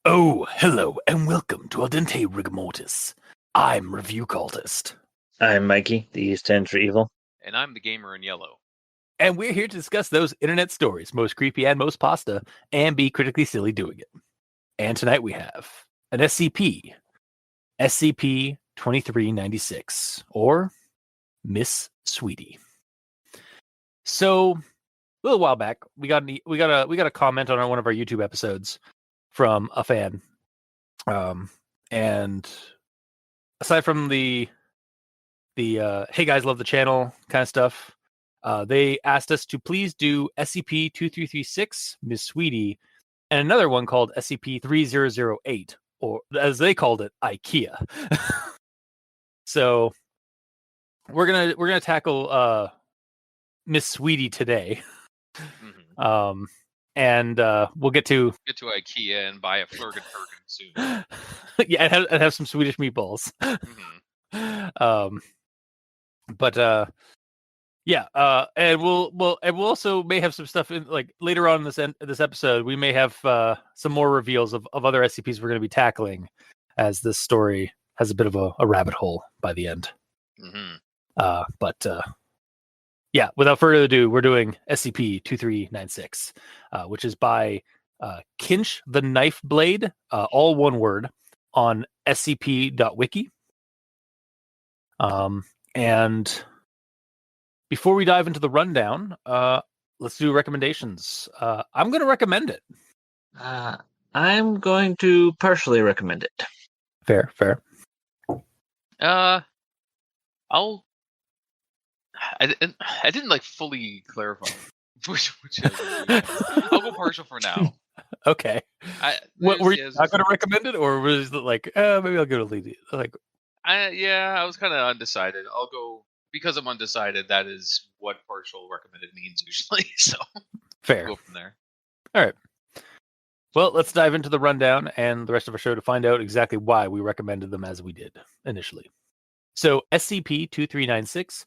Oh, hello, and welcome to Al Dente Rigamortis. I'm Review Cultist. I'm Mikey, the stand for evil. And I'm the gamer in yellow. And we're here to discuss those internet stories, most creepy and most pasta, and be critically silly doing it. And tonight we have an SCP-2396, or Miss Sweetie. So, a little while back, we got a comment on one of our YouTube episodes from a fan. And aside from the hey guys, love the channel kind of stuff, they asked us to please do SCP-2336, Miss Sweetie, and another one called SCP-3008, or as they called it, IKEA. So we're gonna tackle Miss Sweetie today. Mm-hmm. And we'll get to IKEA and buy a Flurgenbergen soon. Yeah, and have some Swedish meatballs. Mm-hmm. And we'll also may have some stuff in, like, later on in this episode. We may have some more reveals of other SCPs we're going to be tackling, as this story has a bit of a rabbit hole by the end. Mm-hmm. Yeah, without further ado, we're doing SCP-2396, which is by kinchtheknifeblade, all one word, on scp.wiki. And before we dive into the rundown, let's do recommendations. I'm going to recommend it. I'm going to partially recommend it. Fair. I didn't like fully clarify which I'll go partial for now. Okay. What were you not going to recommend it, or was it like maybe I'll go to lead it? Like, I was kind of undecided. I'll go because I'm undecided. That is what partial recommended means usually. So fair. We'll go from there. All right. Well, let's dive into the rundown and the rest of our show to find out exactly why we recommended them as we did initially. So SCP-2396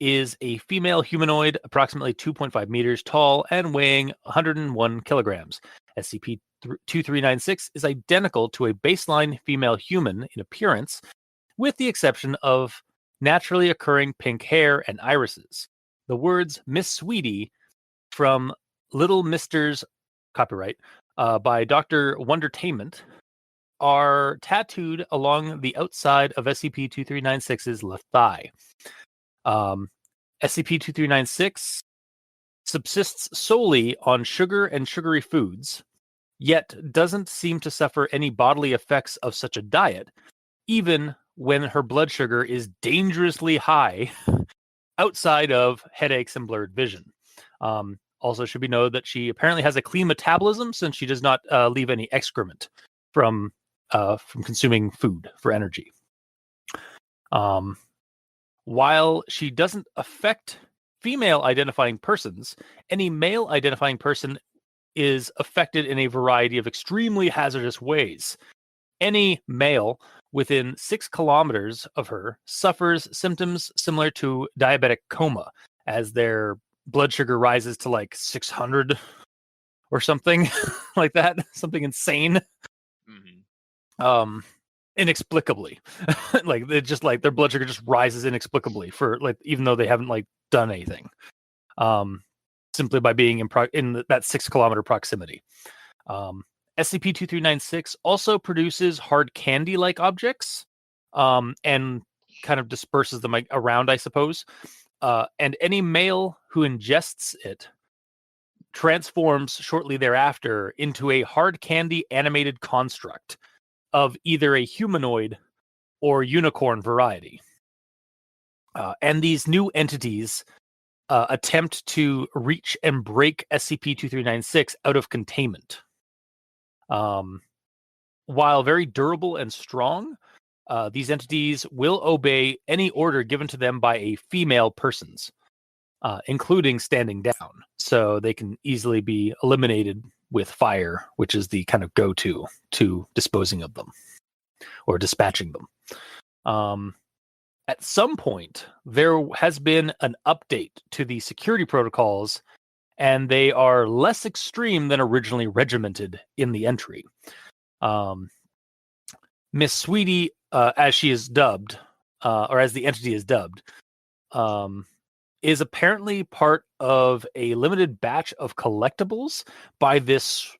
is a female humanoid, approximately 2.5 meters tall and weighing 101 kilograms. SCP-2396 is identical to a baseline female human in appearance, with the exception of naturally occurring pink hair and irises. The words Miss Sweetie from Little Misters, copyright, by Dr. Wondertainment, are tattooed along the outside of SCP-2396's left thigh. SCP-2396 subsists solely on sugar and sugary foods, yet doesn't seem to suffer any bodily effects of such a diet, even when her blood sugar is dangerously high outside of headaches and blurred vision. Also should be noted that she apparently has a clean metabolism, since she does not leave any excrement from consuming food for energy. While she doesn't affect female identifying persons, any male identifying person is affected in a variety of extremely hazardous ways. Any male within 6 kilometers of her suffers symptoms similar to diabetic coma, as their blood sugar rises to like 600 or something like that, something insane. Mm-hmm. Inexplicably. Like, it just, like, their blood sugar just rises inexplicably, for, like, even though they haven't, like, done anything, simply by being in that 6 kilometer proximity. SCP-2396 also produces hard candy like objects, and kind of disperses them around, I suppose. And any male who ingests it transforms shortly thereafter into a hard candy animated construct of either a humanoid or unicorn variety. And these new entities attempt to reach and break SCP-2396 out of containment. While very durable and strong, these entities will obey any order given to them by a female persons, including standing down. So they can easily be eliminated with fire, which is the kind of go-to to disposing of them or dispatching them. At some point, there has been an update to the security protocols, and they are less extreme than originally regimented in the entry. Miss Sweetie, as she is dubbed, or as the entity is dubbed, is apparently part of a limited batch of collectibles by this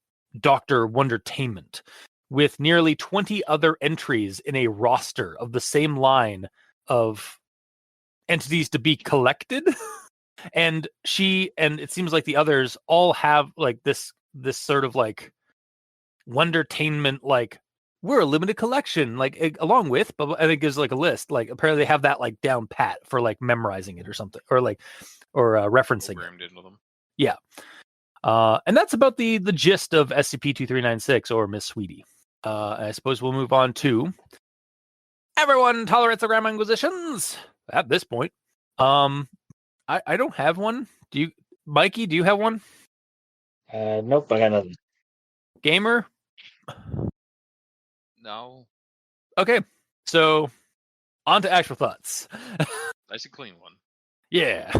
Dr. Wondertainment, with nearly 20 other entries in a roster of the same line of entities to be collected. And it seems like the others all have like this sort of like Wondertainment, like, we're a limited collection, like along with, and it gives like a list. Like apparently they have that like down pat for like memorizing it or something, or referencing Programmed into them. Yeah. And that's about the gist of SCP-2396 or Miss Sweetie. I suppose we'll move on to everyone tolerates the Grandma Inquisitions at this point. I don't have one. Do you, Mikey? Do you have one? Nope, I got nothing. Gamer? No. Okay, so on to actual thoughts. Nice and clean one. Yeah,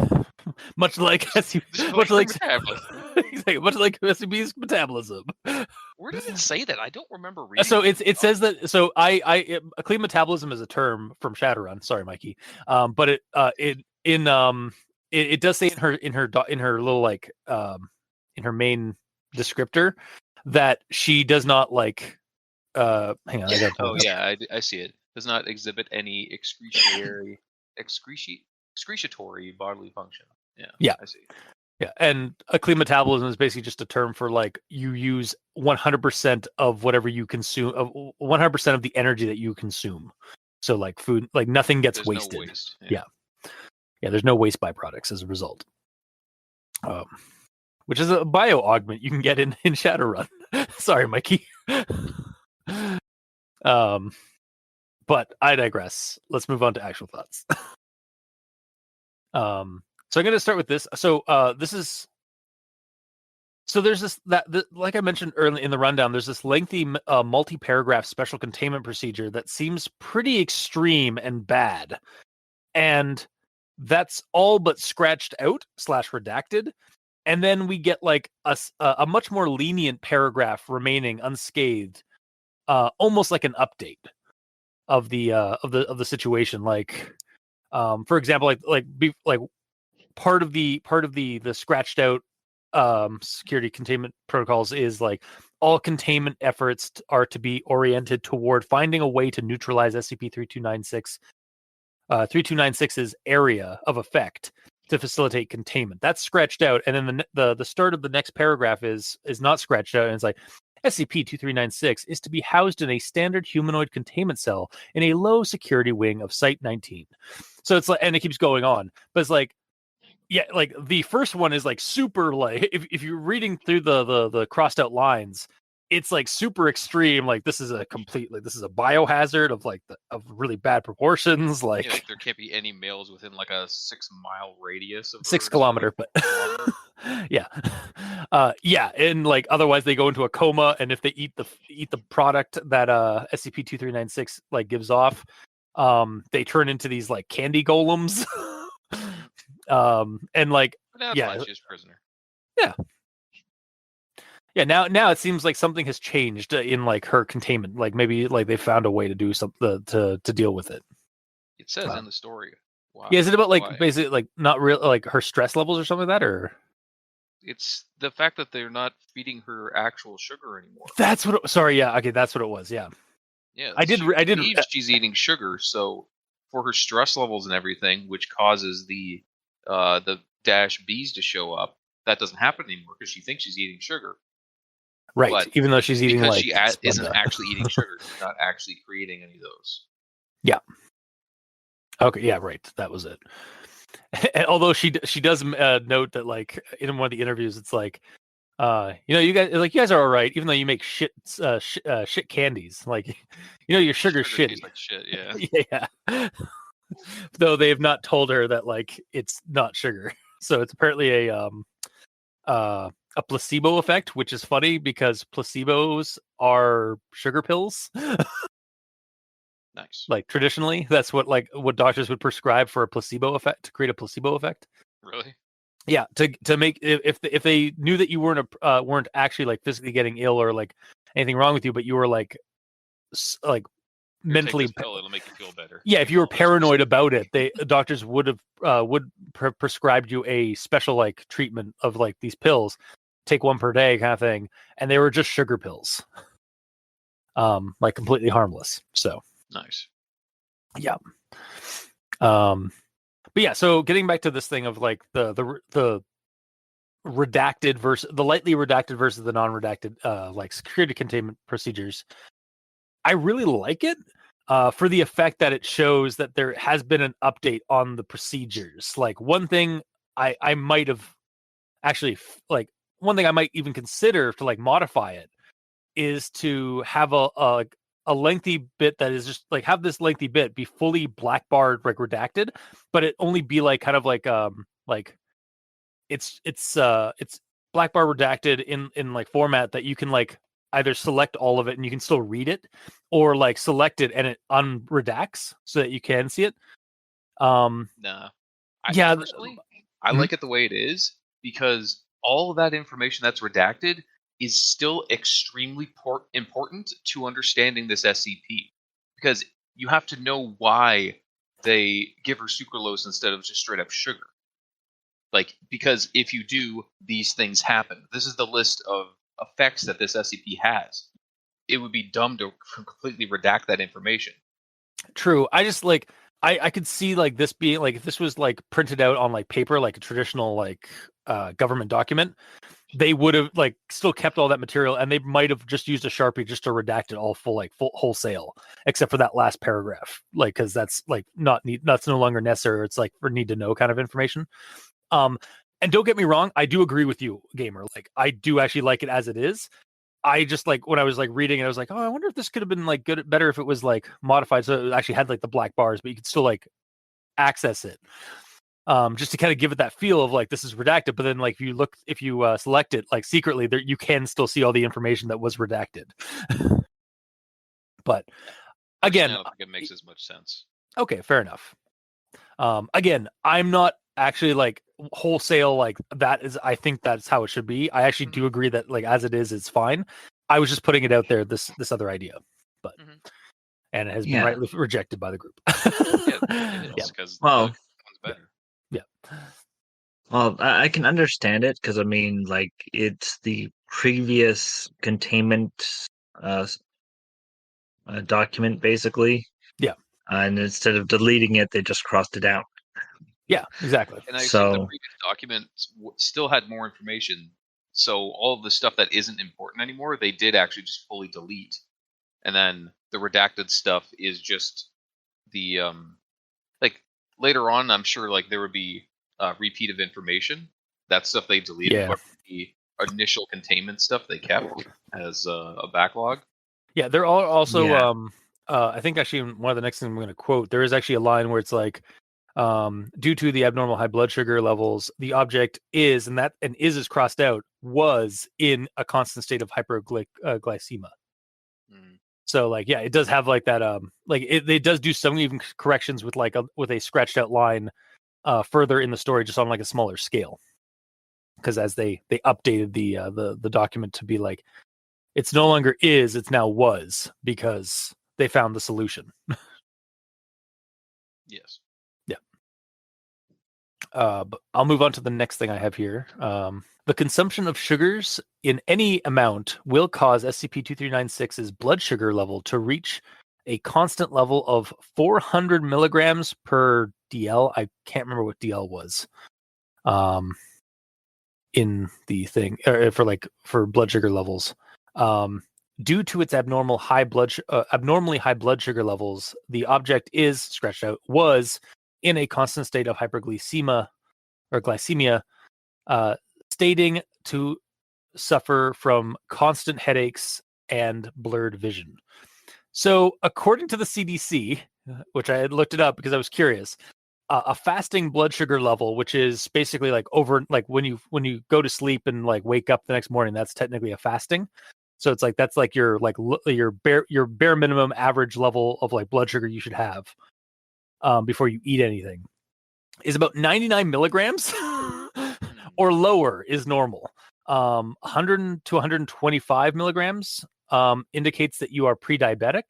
much like Just much like metabolism. exactly, much like SCP's metabolism. Where does it say that? I don't remember reading. So it says that. So a clean metabolism is a term from Shadowrun. Sorry, Mikey. But it does say in her little like in her main descriptor that she does not like. Hang on. I see it. Does not exhibit any excretory bodily function. Yeah, I see. Yeah, and a clean metabolism is basically just a term for like you use 100% of whatever you consume, of 100% of the energy that you consume. So like food, like nothing gets wasted. No waste. Yeah, there's no waste byproducts as a result. Which is a bio augment you can get in Shadowrun. Sorry, Mikey. But I digress. Let's move on to actual thoughts. So I'm going to start with this. So there's this like I mentioned early in the rundown, there's this lengthy multi-paragraph special containment procedure that seems pretty extreme and bad, and that's all but scratched out / redacted, and then we get like a much more lenient paragraph remaining unscathed, almost like an update of the situation. Like, for example, like part of the scratched out security containment protocols is like all containment efforts are to be oriented toward finding a way to neutralize SCP-3296's area of effect to facilitate containment. That's scratched out, and then the start of the next paragraph is not scratched out, and it's like SCP-2396 is to be housed in a standard humanoid containment cell in a low security wing of Site 19. So it's like, and it keeps going on, but it's like, yeah, like the first one is like super, like if you're reading through the crossed out lines, it's like super extreme. Like this is a biohazard of really bad proportions. Like there can't be any males within like a 6-mile radius of 6 kilometer, but yeah, and like otherwise they go into a coma, and if they eat the product that SCP-2396 like gives off, they turn into these like candy golems. And like she's prisoner. Now it seems like something has changed in like her containment. Like maybe like they found a way to do something to deal with it. It says in the story. Wow. Yeah, is it about like basically like not real like her stress levels or something like that, or it's the fact that they're not feeding her actual sugar anymore? That's what. Sorry, yeah, okay, that's what it was. Yeah. I did. She's eating sugar, so for her stress levels and everything, which causes the dash B's to show up, that doesn't happen anymore because she thinks she's eating sugar. Right, but even though she's eating because like she isn't actually eating sugar, she's not actually creating any of those. Yeah. Okay. Yeah. Right. That was it. Although she does note that like in one of the interviews, it's like, you guys are all right, even though you make shit candies. Like, your sugar's shitty. Like shit. Yeah. Yeah. Though they have not told her that like it's not sugar. So it's apparently a placebo effect, which is funny because placebos are sugar pills. Nice. Like traditionally, that's what doctors would prescribe for a placebo effect, to create a placebo effect. Really? Yeah, to make if they knew that you weren't actually like physically getting ill or like anything wrong with you, but you were like Here, mentally take this pill, it'll make you feel better. Yeah, if you were Oh, that's paranoid just- about it, the doctors would have prescribed you a special like treatment of like these pills, take one per day kind of thing, and they were just sugar pills, like completely harmless. So Nice. yeah, but yeah. So getting back to this thing of like the redacted versus the lightly redacted versus the non-redacted like security containment procedures, I really like it. For the effect that it shows that there has been an update on the procedures. Like one thing I might have actually like one thing I might even consider to like modify it is to have a lengthy bit that is just like have this lengthy bit be fully black barred like redacted, but it only be like kind of like it's black bar redacted in like format that you can like either select all of it and you can still read it, or like select it and it unredacts so that you can see it. Nah. Yeah, Personally, I Mhm. like it the way it is because all of that information that's redacted is still extremely important to understanding this SCP. Because you have to know why they give her sucralose instead of just straight up sugar. Like, because if you do, these things happen. This is the list of effects that this SCP has. It would be dumb to completely redact that information. True. I just like I could see like this being like if this was like printed out on like paper, like a traditional like government document, they would have like still kept all that material and they might have just used a Sharpie just to redact it all full wholesale, except for that last paragraph. Like because that's like that's no longer necessary. It's like for need to know kind of information. And don't get me wrong, I do agree with you, gamer. Like I do actually like it as it is. I just like when I was like reading it, I was like, oh, I wonder if this could have been like better if it was like modified so it actually had like the black bars, but you could still like access it. Just to kind of give it that feel of like this is redacted, but then like if you select it like secretly, there you can still see all the information that was redacted. But again, I don't think it makes as much sense. okay, fair enough. Again, I'm not actually like wholesale like that is I think that's how it should be. I actually do agree that like as it is, it's fine. I was just putting it out there, this other idea, but and it has been rightly rejected by the group. It is because Well, one's better. Yeah. Well, I can understand it because I mean, like it's the previous containment document, basically. Yeah. And instead of deleting it, they just crossed it out. Yeah, exactly. And I assume the So- previous document still had more information. So all of the stuff that isn't important anymore, they did actually just fully delete. And then the redacted stuff is just the like later on. I'm sure like there would be repeat of information. That stuff they deleted, Yeah. but the initial containment stuff they kept as a backlog. Yeah, there are also Yeah. I think actually one of the next things I'm going to quote, there is actually a line where it's like due to the abnormal high blood sugar levels, the object is is crossed out, was in a constant state of hyperglycemia. So like yeah, it does have like that like it does do some even corrections with like with a scratched out line further in the story, just on like a smaller scale. Because as they updated the document to be like it's no longer is, it's now was, because they found the solution. Yes. Yeah. But I'll move on to the next thing I have here. The consumption of sugars in any amount will cause SCP-2396's blood sugar level to reach a constant level of 400 milligrams per DL. I can't remember what DL was. In the thing for blood sugar levels. Due to its abnormally high blood sugar levels, the object is scratched out was in a constant state of hyperglycemia or glycemia, stating to suffer from constant headaches and blurred vision. So, according to the CDC, which I had looked it up because I was curious, a fasting blood sugar level, which is basically like over, like when you go to sleep and like wake up the next morning, that's technically a fasting. So it's like that's like your bare minimum average level of like blood sugar you should have before you eat anything, is about 99 milligrams or lower is normal. 100 to 125 milligrams indicates that you are pre-diabetic,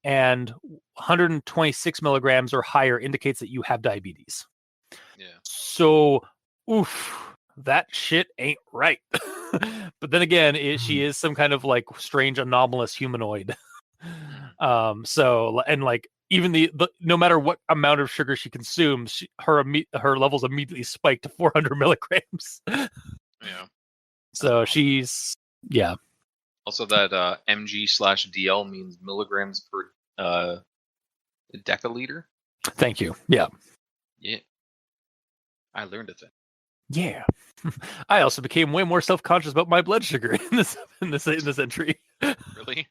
and 126 milligrams or higher indicates that you have diabetes. Yeah. So, oof, that shit ain't right. But then again, she is some kind of like strange anomalous humanoid. So, and like even the no matter what amount of sugar she consumes, her levels immediately spike to 400 milligrams. Yeah. So she's Also, that mg/dl means milligrams per deciliter. Thank you. Yeah. Yeah. I learned a thing. Yeah. I also became way more self-conscious about my blood sugar in this entry. Really?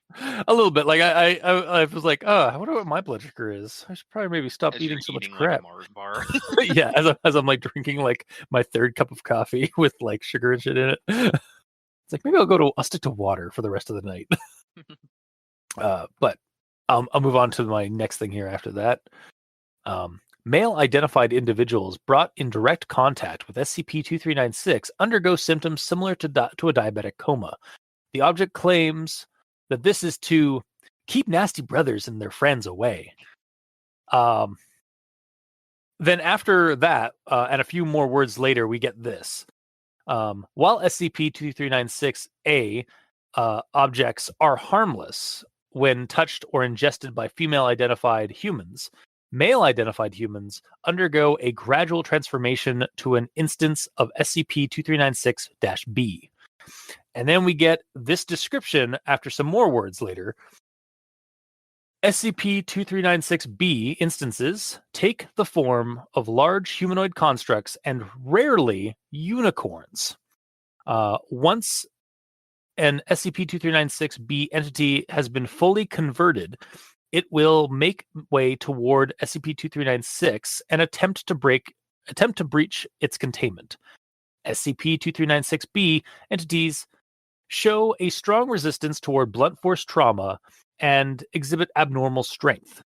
A little bit. Like I was like, oh, I wonder what my blood sugar is. I should probably maybe stop As eating you're so much eating crap. like a Mars bar. Yeah, as I'm like drinking like my third cup of coffee with like sugar and shit in it. It's like maybe I'll stick to water for the rest of the night. But I'll move on to my next thing here after that. Male identified individuals brought in direct contact with SCP-2396 undergo symptoms similar to a diabetic coma. The object claims that this is to keep nasty brothers and their friends away. Then after that, and a few more words later, we get this. While SCP-2396-A objects are harmless when touched or ingested by female-identified humans, male-identified humans undergo a gradual transformation to an instance of SCP-2396-B. And then we get this description after some more words later. SCP-2396-B instances take the form of large humanoid constructs and rarely unicorns. Once an SCP-2396-B entity has been fully converted, it will make way toward SCP-2396 and attempt to breach its containment. SCP-2396-B entities show a strong resistance toward blunt force trauma and exhibit abnormal strength.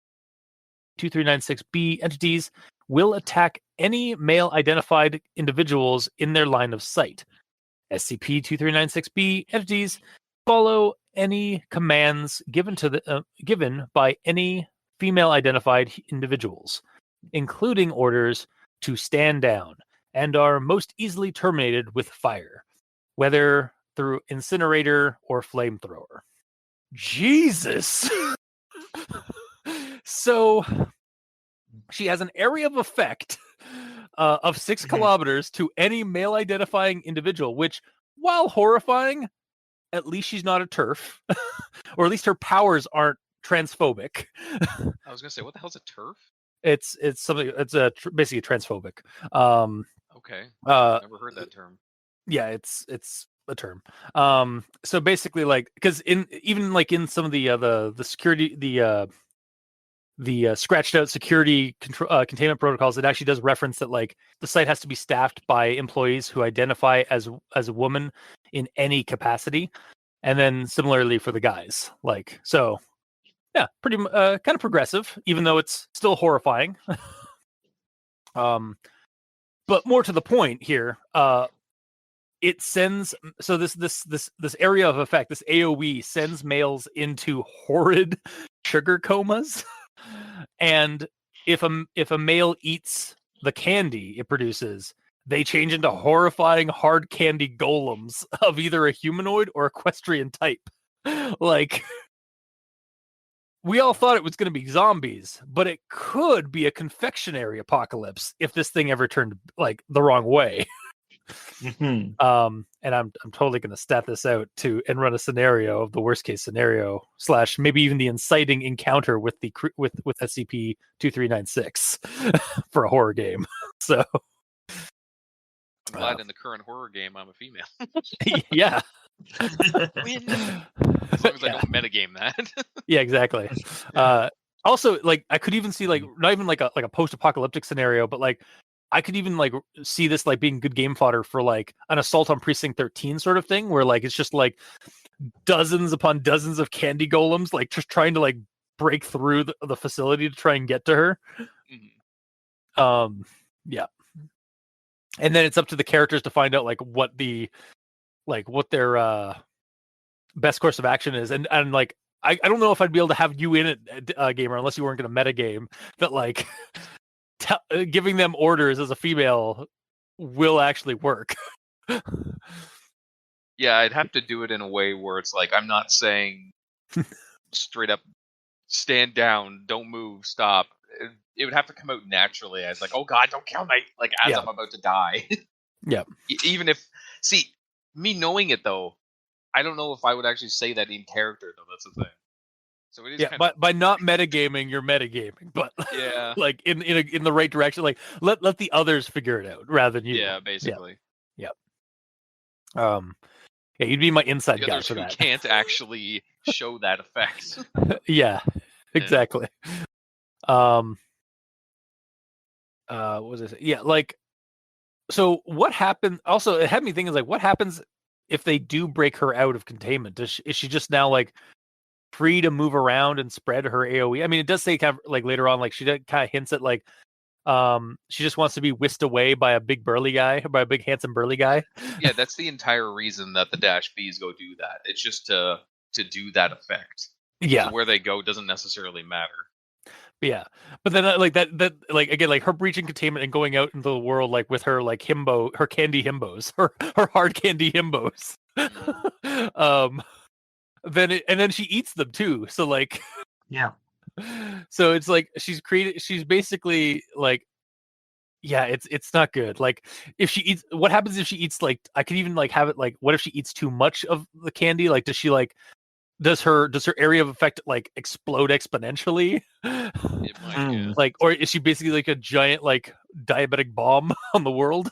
2396-B entities will attack any male-identified individuals in their line of sight. SCP-2396-B entities follow any commands given by any female-identified individuals, including orders to stand down, and are most easily terminated with fire, whether through incinerator or flamethrower. Jesus! So she has an area of effect of 6 kilometers to any male identifying individual, which, while horrifying, at least she's not a TERF, or at least her powers aren't transphobic. I was gonna say, what the hell's a turf? It's something. It's basically transphobic. Okay. Never heard that term. Yeah, it's a term. So basically, like, because even in some of the security the scratched out security containment protocols, it actually does reference that like the site has to be staffed by employees who identify as a woman in any capacity, and then similarly for the guys. Like, so yeah, pretty kind of progressive, even though it's still horrifying. But more to the point here, it sends this area of effect, this AoE sends males into horrid sugar comas. And if a male eats the candy it produces, they change into horrifying hard candy golems of either a humanoid or equestrian type. Like, we all thought it was going to be zombies, but it could be a confectionery apocalypse if this thing ever turned like the wrong way. And I'm totally going to stat this out and run a scenario of the worst case scenario / maybe even the inciting encounter with SCP-2396 for a horror game. So I'm glad in the current horror game I'm a female. yeah. Win. As long as I don't metagame that. Yeah, exactly. Also, like, I could even see like not even like a post-apocalyptic scenario, but like I could even like see this like being good game fodder for like an assault on Precinct 13 sort of thing, where like it's just like dozens upon dozens of candy golems like just trying to like break through the facility to try and get to her. Mm-hmm. Yeah. And then it's up to the characters to find out like what their best course of action is, and like I don't know if I'd be able to have you in it, gamer, unless you weren't going to metagame that like giving them orders as a female will actually work. Yeah, I'd have to do it in a way where it's like I'm not saying straight up stand down, don't move, stop. It would have to come out naturally. I was like, oh god, don't kill me! Like as Yeah. I'm about to die. Yeah. Even if me knowing it though, I don't know if I would actually say that in character though. That's the thing. So it is. Yeah, but by not metagaming, you're metagaming, but Yeah. like in the right direction. Like let the others figure it out rather than you. Yeah, basically. Yeah. Yeah, you'd be my inside The guy others for who that. can't actually show that effect. Yeah, exactly. What was I saying? Yeah, like, so what happened? Also, it had me thinking, like, what happens if they do break her out of containment? Is she just now like free to move around and spread her AOE? I mean, it does say kind of like later on, like she kind of hints at like, she just wants to be whisked away by a big handsome burly guy. Yeah, that's the entire reason that the dash Bs go do that. It's just to do that effect. Yeah. So where they go doesn't necessarily matter. Yeah, but then like that like again, like her breaching containment and going out into the world like with her like her candy himbos, her hard candy himbos. Then she eats them too. So like, Yeah. so it's like she's basically like, yeah, it's not good. Like if she eats, what happens if she eats like, I could even like have it like, what if she eats too much of the candy? Like does she like, does her area of effect like explode exponentially? It might, yeah. Like, or is she basically like a giant like diabetic bomb on the world?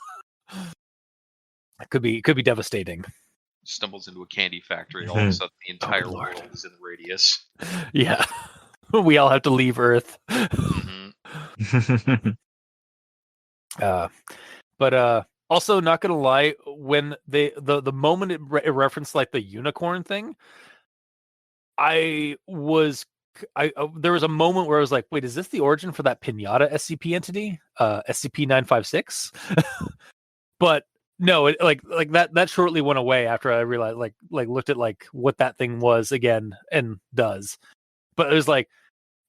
It could be devastating. Stumbles into a candy factory, all of a sudden the entire Lord. world is in radius. Yeah. We all have to leave Earth. Mhm. But also not gonna lie, when the moment it referenced like the unicorn thing, there was a moment where I was like, wait, is this the origin for that pinata SCP entity, SCP-956? But no, it like that shortly went away after I realized like looked at like what that thing was again and does. But it was like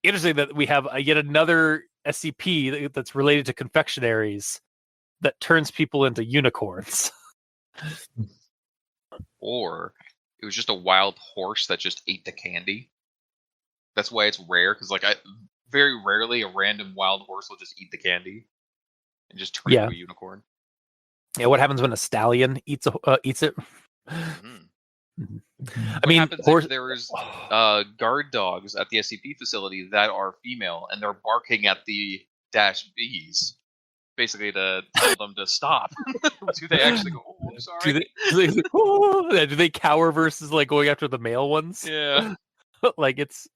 interesting that we have yet another SCP that's related to confectionaries that turns people into unicorns. Or it was just a wild horse that just ate the candy. That's why it's rare, because like very rarely a random wild horse will just eat the candy and just turn into a unicorn. Yeah, what happens when a stallion eats it? Mm-hmm. I mean, if there's guard dogs at the SCP facility that are female and they're barking at the dash Bs, basically to tell them to stop. Do they actually go, oh, I'm sorry? Do they cower versus like going after the male ones? Yeah. Like it's,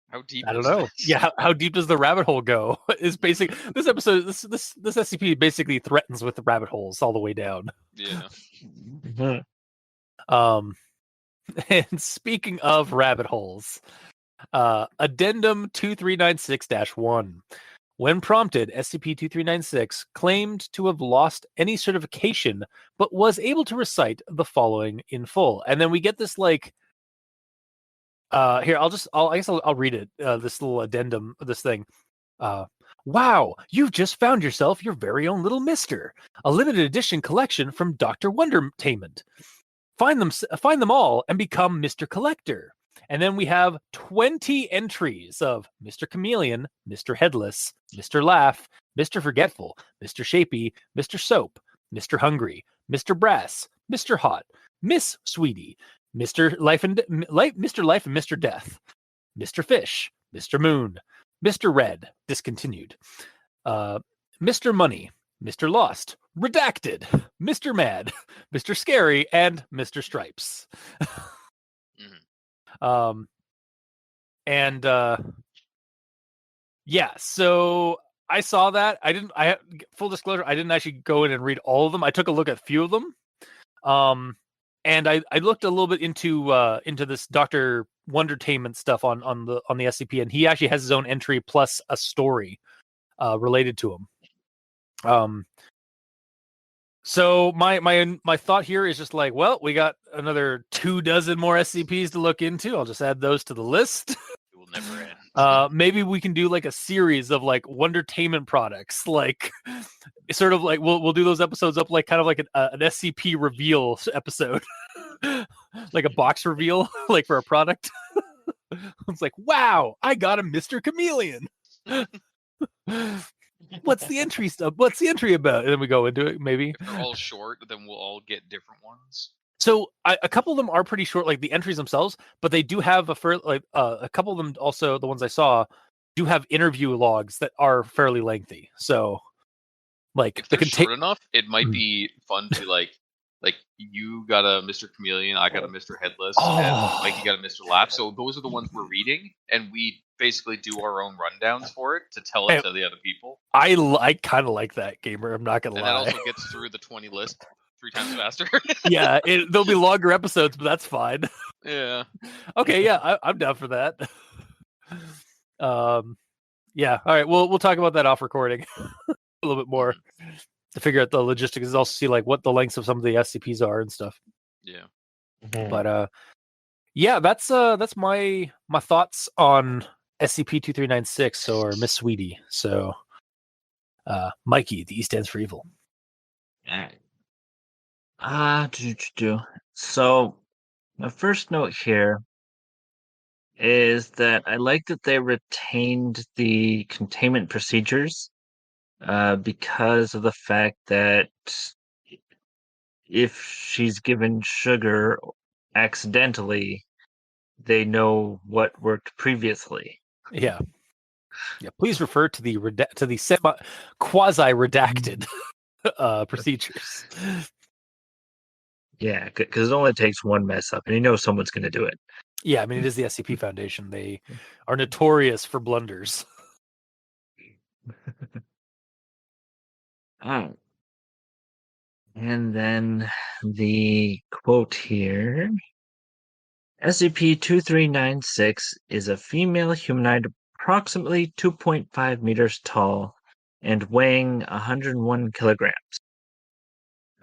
how deep? I don't know. This? Yeah, how deep does the rabbit hole go? Is basically this episode. This SCP basically threatens with the rabbit holes all the way down. Yeah. And speaking of rabbit holes, Addendum 2396-1. When prompted, SCP-2396 claimed to have lost any certification, but was able to recite the following in full. And then we get this like, here, I guess I'll read it. This little addendum, this thing. Wow, you've just found yourself your very own little mister. A limited edition collection from Dr. Wondertainment. Find them all and become Mr. Collector. And then we have 20 entries of Mr. Chameleon, Mr. Headless, Mr. Laugh, Mr. Forgetful, Mr. Shapey, Mr. Soap, Mr. Hungry, Mr. Brass, Mr. Hot, Miss Sweetie, Mr. Life and Mr. Death, Mr. Fish, Mr. Moon, Mr. Red, discontinued, Mr. Money, Mr. Lost, Redacted, Mr. Mad, Mr. Scary, and Mr. Stripes. Yeah, so I saw that. Full disclosure, I didn't actually go in and read all of them. I took a look at a few of them. And I looked a little bit into this Dr. Wondertainment stuff on the SCP, and he actually has his own entry plus a story related to him. So my thought here is just like, well, we got another 24 more SCPs to look into. I'll just add those to the list. It will never end. Maybe we can do like a series of like Wondertainment products, like sort of like we'll do those episodes up like kind of like an SCP reveal episode, like a box reveal, like for a product. It's like, wow, I got a Mr. Chameleon. What's the entry stuff? What's the entry about? And then we go into it, maybe. If they're all short, then we'll all get different ones. So a couple of them are pretty short, like the entries themselves, but they do have a couple of them also, the ones I saw, do have interview logs that are fairly lengthy. So, like, if they're short enough, it might be fun to like you got a Mr. Chameleon, I got a Mr. Headless, and Mikey got a Mr. Laugh. So those are the ones we're reading, and we basically do our own rundowns for it to tell it to the other people. I kind of like that, gamer. I'm not gonna lie. And that also gets through the 20 list 3 times faster. Yeah, there'll be longer episodes, but that's fine. Yeah. Okay, yeah, I'm down for that. Yeah, all right. We'll talk about that off recording a little bit more to figure out the logistics, and also see like what the lengths of some of the SCPs are and stuff. Yeah. But yeah, that's my thoughts on SCP-2396 or Miss Sweetie. So, Mikey, the E stands for evil. All right. So, my first note here is that I like that they retained the containment procedures because of the fact that if she's given sugar accidentally, they know what worked previously. Yeah. Please refer to the quasi redacted procedures. Yeah, because it only takes one mess up, and you know someone's going to do it. Yeah, I mean, it is the SCP Foundation. They are notorious for blunders. Oh. And then the quote here. SCP-2396 is a female humanoid approximately 2.5 meters tall and weighing 101 kilograms.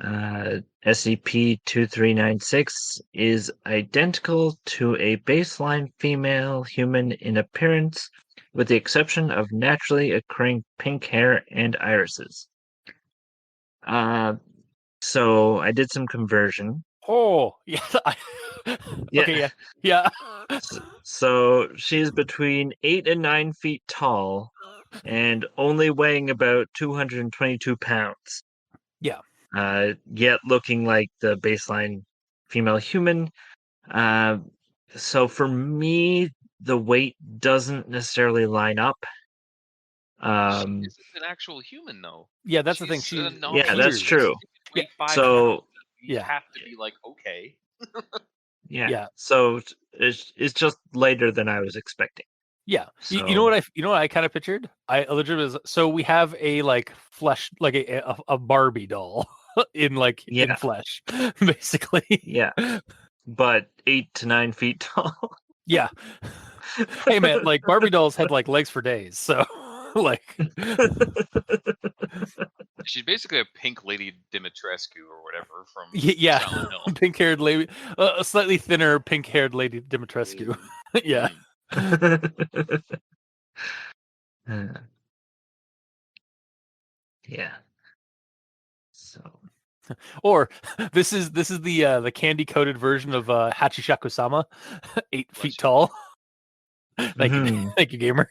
SCP-2396 is identical to a baseline female human in appearance, with the exception of naturally occurring pink hair and irises. So I did some conversion. Oh, yeah. Yeah. Okay, yeah. So she's between 8 and 9 feet tall and only weighing about 222 pounds. Yeah. Yet looking like the baseline female human. So for me, the weight doesn't necessarily line up. She isn't an actual human, though. Yeah, that's the thing. Yeah, that's true. Yeah. So you have to be like, okay. Yeah. So it's just lighter than I was expecting. Yeah. So, you know what I kind of pictured? I legitimately so we have a like flesh, like a Barbie doll in flesh, basically. Yeah. But 8 to 9 feet tall. Yeah. Hey man, like Barbie dolls had like legs for days, so like she's basically a pink Lady Dimitrescu or whatever from Silent Hill. Pink-haired lady, a slightly thinner pink-haired Lady Dimitrescu. Yeah. Yeah. So. Or this is the candy coated version of Hachishaku-sama, 8 feet tall. Thank you, gamer.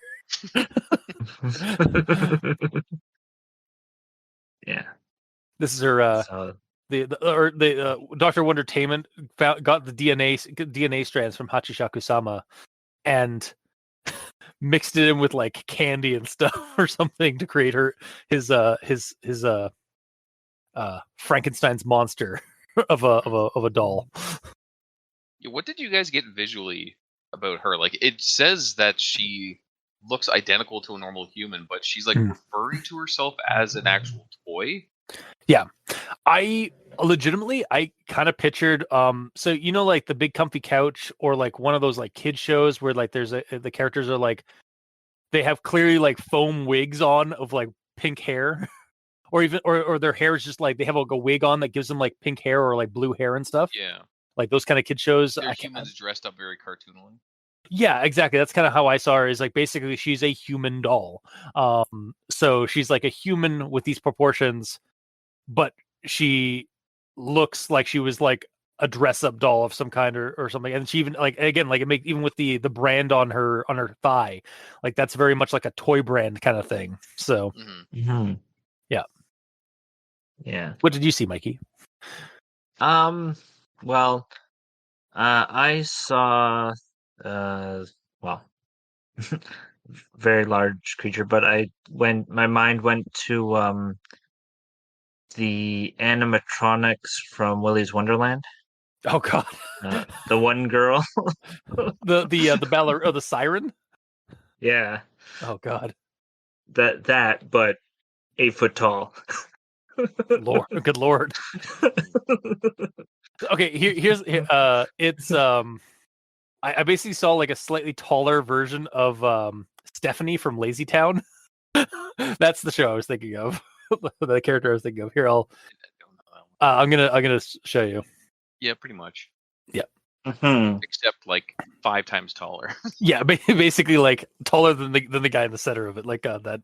Yeah. This is her. The Dr. Wondertainment got the DNA strands from Hachishaku-sama and mixed it in with like candy and stuff or something to create his Frankenstein's monster of a doll. Yeah, what did you guys get visually about her? Like, it says that she looks identical to a normal human, but she's like referring to herself as an actual toy. Yeah, I kind of pictured so you know, like the Big Comfy Couch or like one of those like kid shows where like there's the characters are like they have clearly like foam wigs on of like pink hair or even or their hair is just like they have like a wig on that gives them like pink hair or like blue hair and stuff. Yeah. Like those kind of kid shows. They're humans dressed up very cartoonily. Yeah, exactly. That's kind of how I saw her. Is like basically she's a human doll. So she's like a human with these proportions, but she looks like she was like a dress-up doll of some kind or something. And she even like again like it make even with the brand on her thigh, like that's very much like a toy brand kind of thing. So yeah. What did you see, Mikey? Well, I saw well, very large creature, but my mind went to the animatronics from Willy's Wonderland. Oh God, the one girl, the ballerina, or the siren. Yeah. Oh God. That, but 8 foot tall. Lord, good Lord. Okay, here's it's I basically saw like a slightly taller version of Stephanie from Lazy Town. That's the show I was thinking of. The character I was thinking of. Here, I'm gonna show you. Yeah, pretty much. Yeah. Except like 5 times taller. Yeah, basically like taller than the guy in the center of it, like that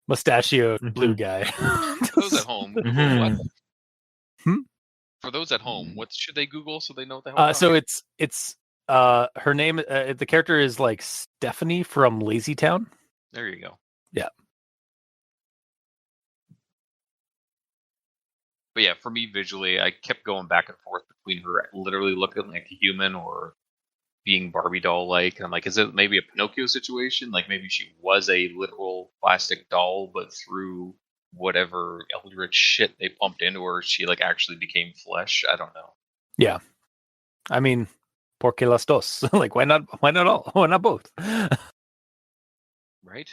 mustachioed blue guy. For those at home, Google what? For those at home, what should they Google so they know what the hell? So it's her name. The character is like Stephanie from Lazy Town. There you go. Yeah. But yeah, for me visually, I kept going back and forth between her literally looking like a human or being Barbie doll like. And I'm like, is it maybe a Pinocchio situation? Like maybe she was a literal plastic doll, but through whatever eldritch shit they pumped into her, she like actually became flesh. I don't know. Yeah. I mean, porque las dos? Like, why not all? Why not both? Right?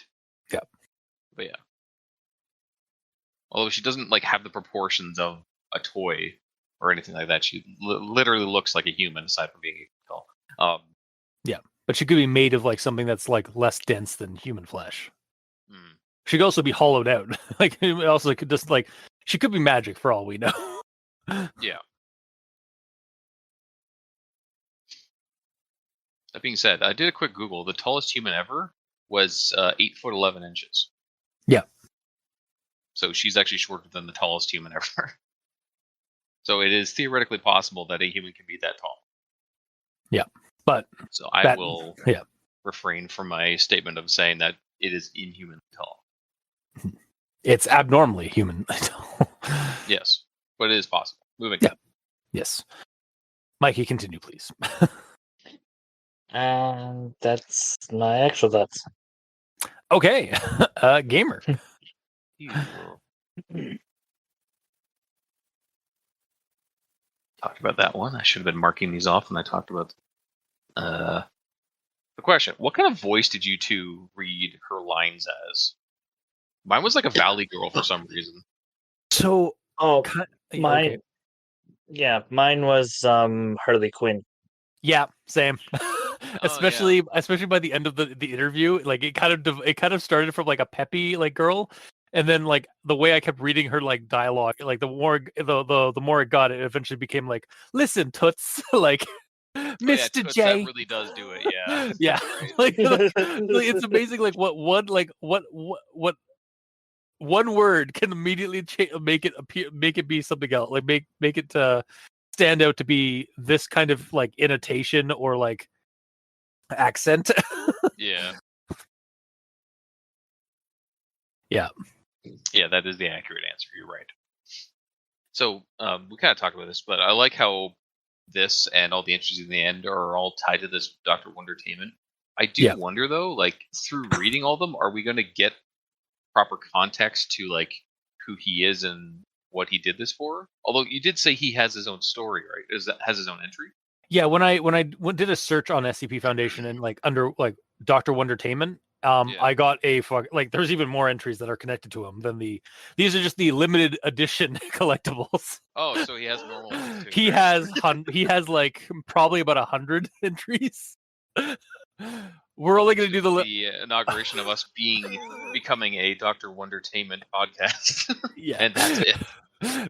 Yeah. But yeah. Although she doesn't like have the proportions of a toy or anything like that, she literally looks like a human aside from being a doll. Yeah, but she could be made of like something that's like less dense than human flesh. She could also be hollowed out. Like it also could just like she could be magic for all we know. Yeah. That being said, I did a quick Google. The tallest human ever was 8 foot 11 inches. Yeah. So she's actually shorter than the tallest human ever. So it is theoretically possible that a human can be that tall. Yeah, but so I will refrain from my statement of saying that it is inhumanly tall. It's abnormally human tall. Yes, but it is possible. Moving. Yeah. Yes. Mikey, continue, please. And that's my actual thoughts. Okay, gamer. Talked about that one. I should have been marking these off when I talked about the question. What kind of voice did you two read her lines as? Mine was like a Valley Girl for some reason. So, mine. Okay. Yeah, mine was Harley Quinn. Yeah, same. Especially by the end of the interview, like it kind of started from like a peppy like girl, and then like the way I kept reading her like dialogue, like the more it got, it eventually became like, listen, Toots, like Mr. Toots, J. that really does do it. Yeah. Yeah. like it's amazing. Like what one word can immediately make it be something else. Like make it stand out to be this kind of like intonation or like accent. Yeah. Yeah, that is the accurate answer. You're right. So we kind of talked about this, but I like how this and all the entries in the end are all tied to this Dr. Wondertainment. I do wonder though, like through reading all of them, are we going to get proper context to like who he is and what he did this for? Although you did say he has his own story, right? Has his own entry? Yeah, when I did a search on SCP Foundation and like under like Dr. Wondertainment, I got like there's even more entries that are connected to him than these are just the limited edition collectibles. Oh, so he has normal ones too. He has like probably about 100 entries. We're only going to do the inauguration of us becoming a Dr. Wondertainment podcast. Yeah, and that's it.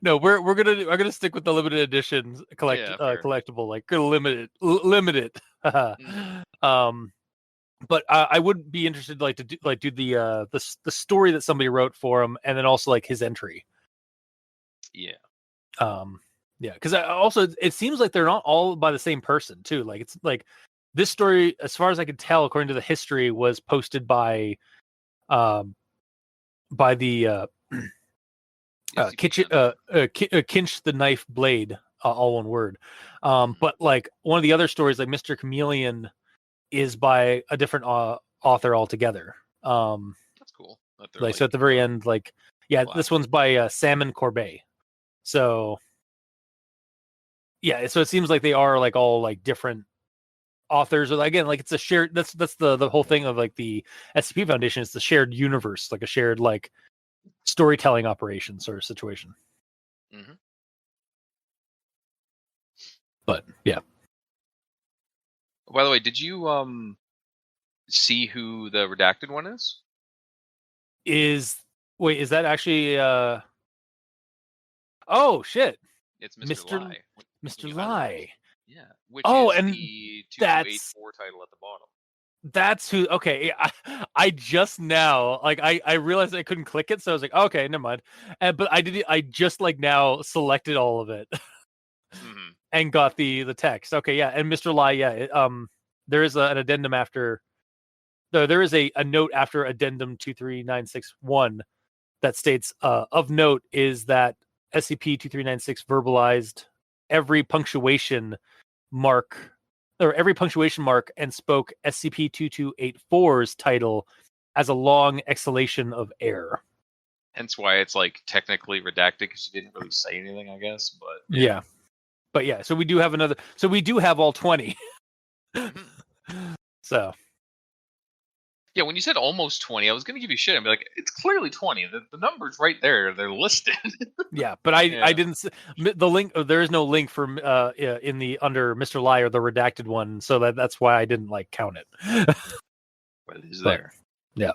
No, we're gonna stick with the limited editions collectible, like gonna limit it. But I would be interested, like, to do the story that somebody wrote for him, and then also like his entry. Yeah. Yeah, because also it seems like they're not all by the same person too. Like, it's like this story, as far as I could tell, according to the history, was posted by the Kinch the Knife Blade, all one word. But like one of the other stories, like Mr. Chameleon, is by a different author altogether. That's cool. Like, so at the very end, like, yeah, this one's by Salmon Corbet. So yeah, so it seems like they are like all like different authors. Or again, like, it's a shared. That's the whole thing of like the SCP Foundation. It's the shared universe, like a shared like storytelling operation sort of situation. Mm-hmm. But yeah. By the way, did you see who the redacted one is? Is that actually oh shit. It's Mr. Lie. Mr. Lie. Yeah. Which is and the 2284 title at the bottom. That's who. Okay, I just now, like, I realized I couldn't click it, so I was like, okay, never mind. But I just like now selected all of it and got the text. Okay, yeah, and Mr. Lie, yeah. There is an addendum after. There is a note after addendum 23961 that states, of note is that SCP-2396 verbalized every punctuation mark and spoke SCP-2284's title as a long exhalation of air. Hence why it's like technically redacted, because you didn't really say anything, I guess. But yeah. But yeah, so we do have another. So we do have all 20. So. Yeah, when you said almost 20, I was going to give you shit. I'd be like, it's clearly 20. The number's right there. They're listed. Yeah, but I didn't see the link. There is no link for in the under Mr. Lie or the redacted one, so that's why I didn't like count it. But it is there. Yeah.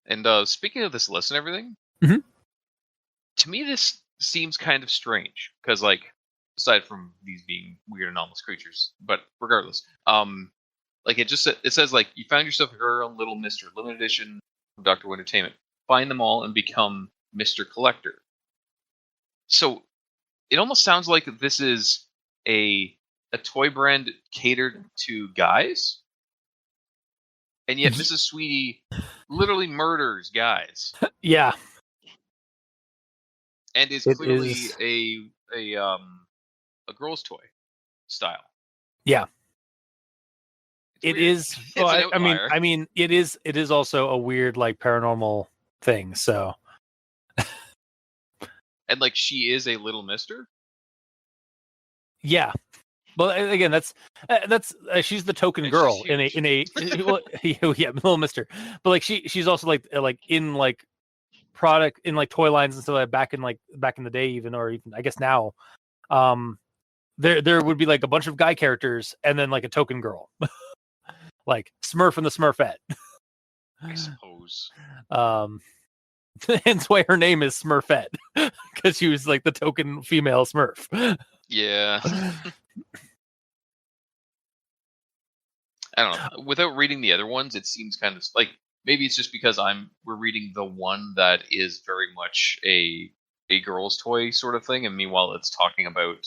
And speaking of this list and everything, to me this seems kind of strange because, like, aside from these being weird anomalous creatures, but regardless, like it says like you found yourself your own little Mr. Limited Edition from Dr. Entertainment. Find them all and become Mr. Collector. So it almost sounds like this is a toy brand catered to guys, and yet Mrs. Sweetie literally murders guys. Yeah, and is clearly a girl's toy style. Yeah. It is. Well, I mean, it is also a weird, like, paranormal thing. So, and like she is a little mister. Yeah. Well, again, that's she's the token girl in a well, yeah, little mister. But like she's also like in like product in like toy lines and stuff like back in the day, even, or even I guess now. There would be like a bunch of guy characters and then like a token girl. Like Smurf and the Smurfette. I suppose. Hence why her name is Smurfette, because she was like the token female Smurf. Yeah. I don't know. Without reading the other ones, it seems kind of like maybe it's just because we're reading the one that is very much a girl's toy sort of thing, and meanwhile it's talking about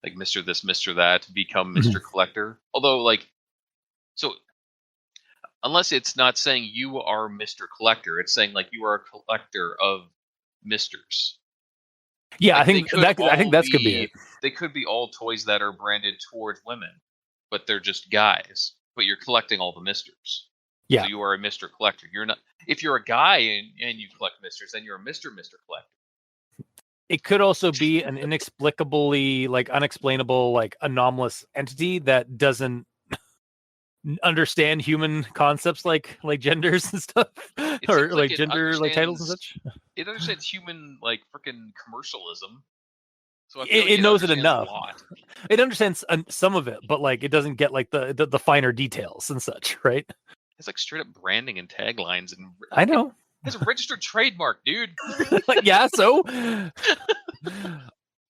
like Mr. This, Mr. That, become Mr. Collector. Although, like, so unless it's not saying you are Mr. Collector, it's saying like you are a collector of misters. Yeah, like, I think that could be it. They could be all toys that are branded towards women, but they're just guys. But you're collecting all the misters. Yeah. So you are a Mr. Collector. You're not. If you're a guy and you collect misters, then you're a Mr. Collector. It could also be an inexplicably, like, unexplainable, like, anomalous entity that doesn't understand human concepts like genders and stuff, or like gender like titles and such. It understands human like freaking commercialism. So I feel like it knows it understands enough. A lot. It understands some of it, but like it doesn't get like the finer details and such, right? It's like straight up branding and taglines, and I know. it's a registered trademark, dude. Yeah, so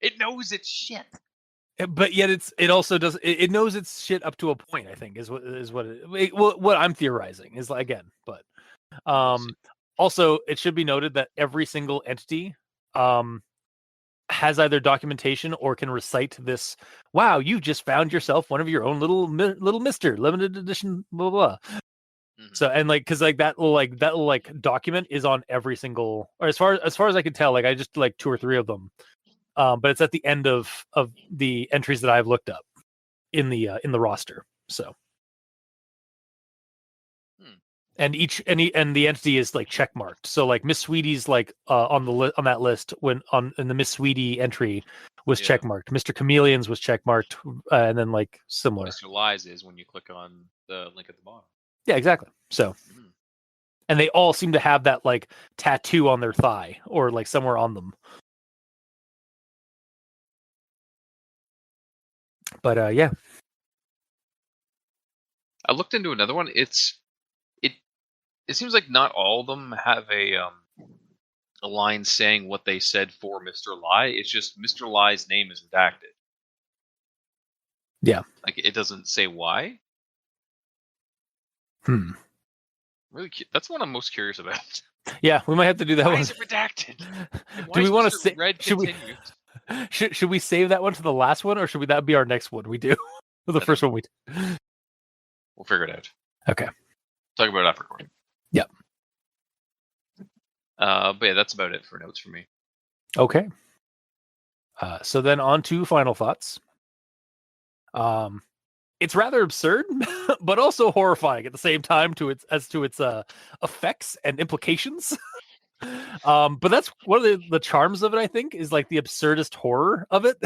It knows its shit. but yet it also does it knows its shit up to a point, I think, is what I'm theorizing is like, again, but also it should be noted that every single entity has either documentation or can recite this, wow, you just found yourself one of your own little Mister limited edition blah blah. So, and like, because like that little document is on every single, or as far as I can tell, like I just like 2 or 3 of them, but it's at the end of the entries that I've looked up in the roster. So, and and the entity is like check marked. So like Miss Sweetie's like on that list in the Miss Sweetie entry was check marked. Mr. Chameleon's was check marked, and then like similar. Mr. Lies is when you click on the link at the bottom. Yeah, exactly. So, and they all seem to have that like tattoo on their thigh or like somewhere on them. But yeah, I looked into another one. It seems like not all of them have a line saying what they said for Mr. Lie. It's just Mr. Lie's name is redacted. Yeah, like it doesn't say why. Really, that's what I'm most curious about. Yeah, we might have to do that why one. Is it redacted? Do we want to say? Should we save that one to the last one, or should that be our next one? We do the first one we do. We'll figure it out. Okay. Talk about it after recording. Yep. But yeah, that's about it for notes for me. Okay. So then on to final thoughts. It's rather absurd, but also horrifying at the same time to its effects and implications. But that's one of the charms of it, I think, is like the absurdist horror of it,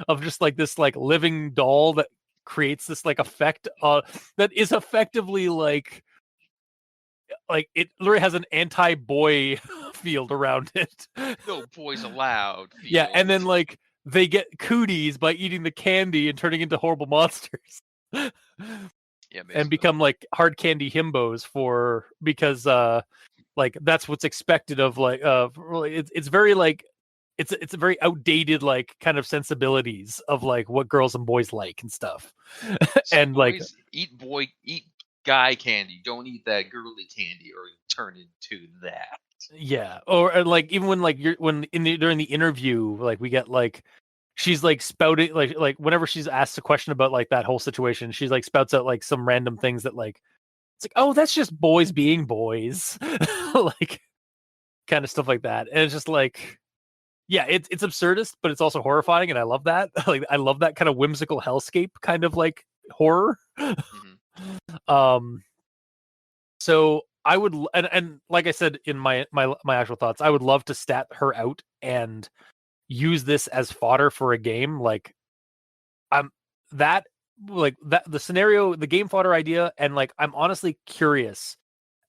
of just like this like living doll that creates this like effect that is effectively like it literally has an anti-boy field around it. No boys allowed. Field. Yeah, and then like they get cooties by eating the candy and turning into horrible monsters. Yeah, and become like hard candy himbos because like that's what's expected of like it's very like it's a very outdated like kind of sensibilities of like what girls and boys like and stuff. And boys, like eat guy candy, don't eat that girly candy or you turn into that. Yeah, or like even when like during the interview, like we get like she's like spouting like whenever she's asked a question about like that whole situation, she's like spouts out like some random things that like it's like, oh, that's just boys being boys. Like kind of stuff like that. And it's just like, yeah, it's absurdist, but it's also horrifying, and I love that. Like I love that kind of whimsical hellscape kind of like horror. So I would, and like I said in my actual thoughts, I would love to stat her out and use this as fodder for a game. Like the scenario, the game fodder idea, and like I'm honestly curious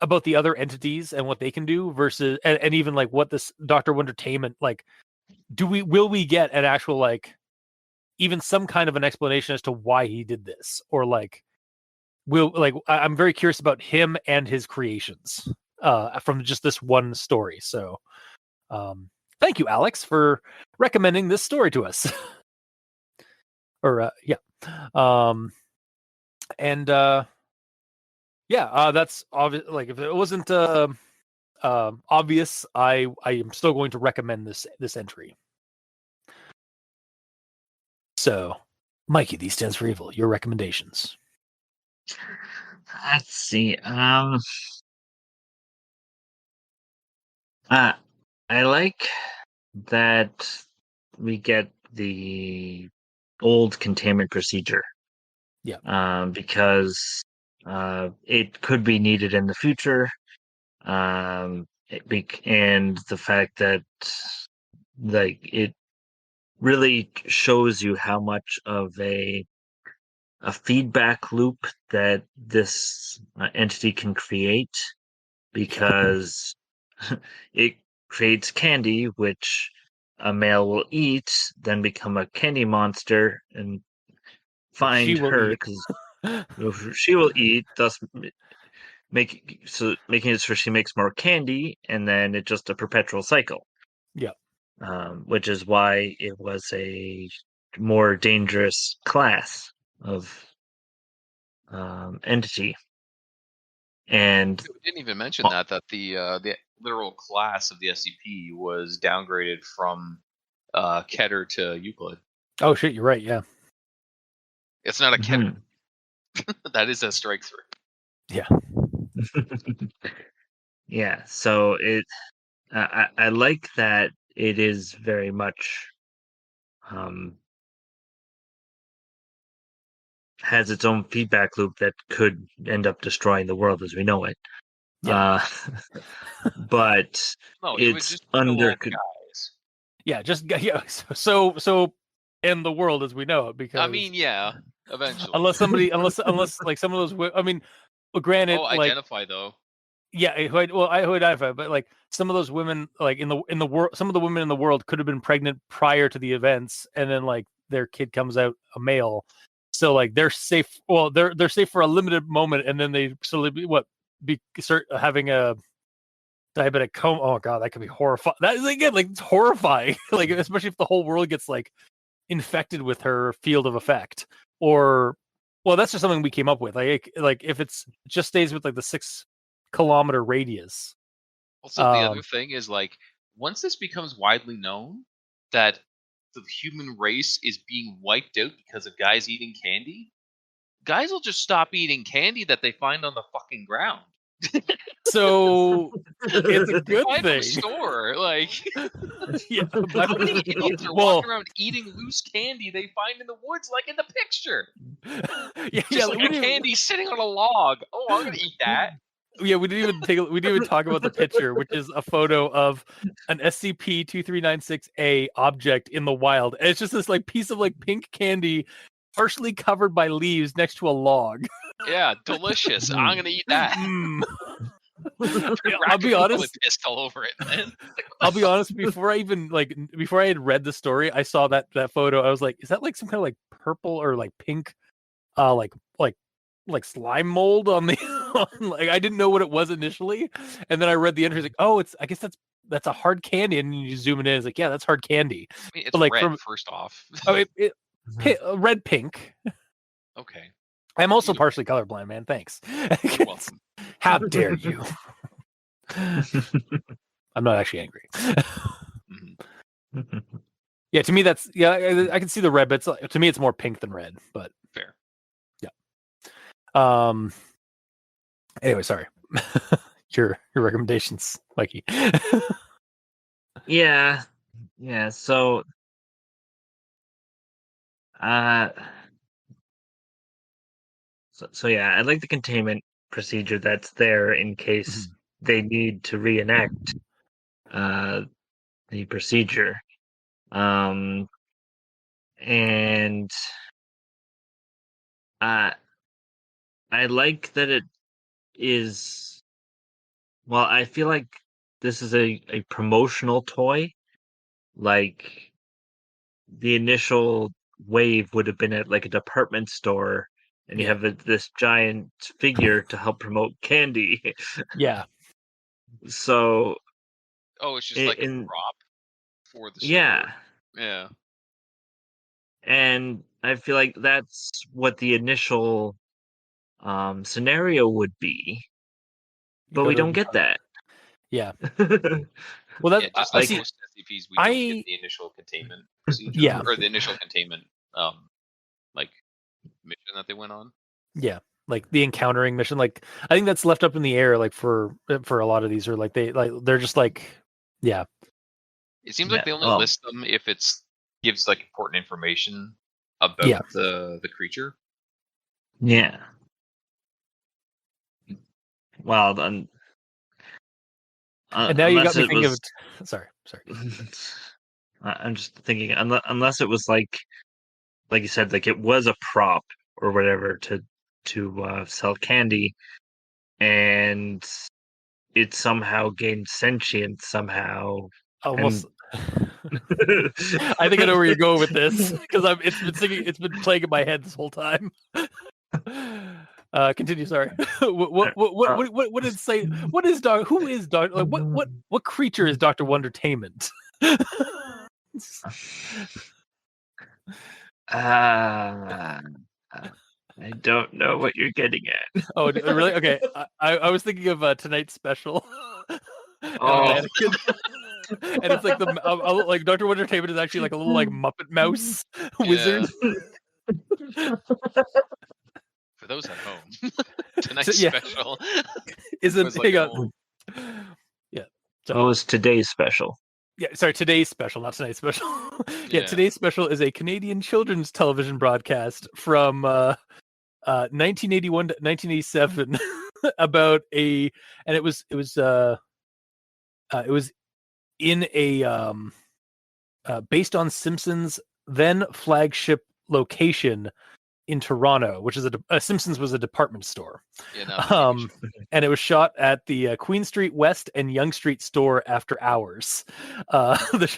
about the other entities and what they can do versus and even like what this Dr. Wondertainment, like will we get an actual like even some kind of an explanation as to why he did this, or like I'm very curious about him and his creations from just this one story. So thank you, Alex, for recommending this story to us. Or yeah. That's obvious. Like if it wasn't obvious, I am still going to recommend this entry. So, Mikey, these stands for evil. Your recommendations. Let's see. I like that we get the old containment procedure. Yeah. Because it could be needed in the future. And the fact that like it really shows you how much of a feedback loop that this entity can create, because it creates candy, which a male will eat, then become a candy monster and find will her eat. because she will eat, thus making it so she makes more candy, and then it's just a perpetual cycle. Yeah. Which is why it was a more dangerous class of entity. And We didn't even mention that the literal class of the SCP was downgraded from Keter to Euclid. Oh shit, you're right. Yeah. It's not a Keter. Mhm. That is a strike through. Yeah. Yeah, so I like that it is very much has its own feedback loop that could end up destroying the world as we know it. Yeah. But No, it would it's just kill all under the guys. Yeah. Just yeah. So end the world as we know it, because I mean, yeah, eventually. unless somebody unless like some of those I mean, well, granted, like identify though. yeah, who identify, but like some of those women, like in the world, some of the women in the world could have been pregnant prior to the events, and then like their kid comes out a male, so like they're safe. Well, they're safe for a limited moment, and then they slowly start having a diabetic coma. Oh god, that could be horrifying. That is again like it's horrifying, like especially if the whole world gets like infected with her field of effect, or well, that's just something we came up with. Like if it just stays with like the 6-kilometer radius. Also, the other thing is like once this becomes widely known that the human race is being wiped out because of guys eating candy, guys will just stop eating candy that they find on the fucking ground. So it's a good Find thing. a store, like Yeah, how many idiots are walking around eating loose candy they find in the woods, like in the picture? Just like a candy sitting on a log. Oh, I'm gonna eat that. Yeah, we didn't even talk about the picture, which is a photo of an SCP-2396A object in the wild. And it's just this like piece of like pink candy, partially covered by leaves next to a log. Yeah, delicious. I'm gonna eat that. I'll be honest. Pissed all over it, man. I'll be honest. Before I had read the story, I saw that photo. I was like, is that like some kind of like purple or like pink, like slime mold on the like I didn't know what it was initially, and then I read the entry. Like, oh, I guess that's a hard candy, and you zoom it in. It's like, yeah, that's hard candy. I mean, it's but like red, first off. Oh, red pink. Okay. I'm also partially colorblind, man. Thanks. You're welcome. How dare you? I'm not actually angry. Yeah, to me that's I can see the red, but to me it's more pink than red. But fair. Yeah. Anyway, sorry. your recommendations, Mikey. Yeah. So, so yeah, I like the containment procedure that's there in case they need to reenact the procedure. And I like that it is. Well, I feel like this is a promotional toy. Like the initial wave would have been at like a department store, and you have this giant figure to help promote candy. Yeah. So. Oh, it's just like a prop for the store. Yeah. Yeah. And I feel like that's what the initial scenario would be, but we don't get that. Yeah. Well, that's just like most SCPs, we don't get the initial containment procedure, or the initial containment like mission that they went on. Yeah, like the encountering mission. Like I think that's left up in the air, like for a lot of these, or like they're just like, yeah. It seems like they only list them if it's gives like important information about the creature. Yeah. Well, then. And now you got me thinking of. Sorry. I'm just thinking, unless it was like you said, like it was a prop or whatever to sell candy, and it somehow gained sentience somehow. Almost. I think I know where you're going with this because it's been playing in my head this whole time. Continue. Sorry. What did say? What is Doctor? Who is Doctor? Like, what creature is Dr. Wondertainment? I don't know what you're getting at. Oh, really? Okay. I was thinking of tonight's special. And the Oh. mannequin. And it's like like Dr. Wondertainment is actually like a little like Muppet Mouse wizard. For those at home, tonight's yeah. special isn't like hang on. Yeah. Oh, it's today's special. Yeah, sorry, today's special, not tonight's special. Yeah, today's special is a Canadian children's television broadcast from 1981 to 1987 about and it was in a based on Simpsons then flagship location in Toronto, which is Simpsons was a department store. Yeah, and it was shot at the Queen Street West and Yonge Street store after hours. The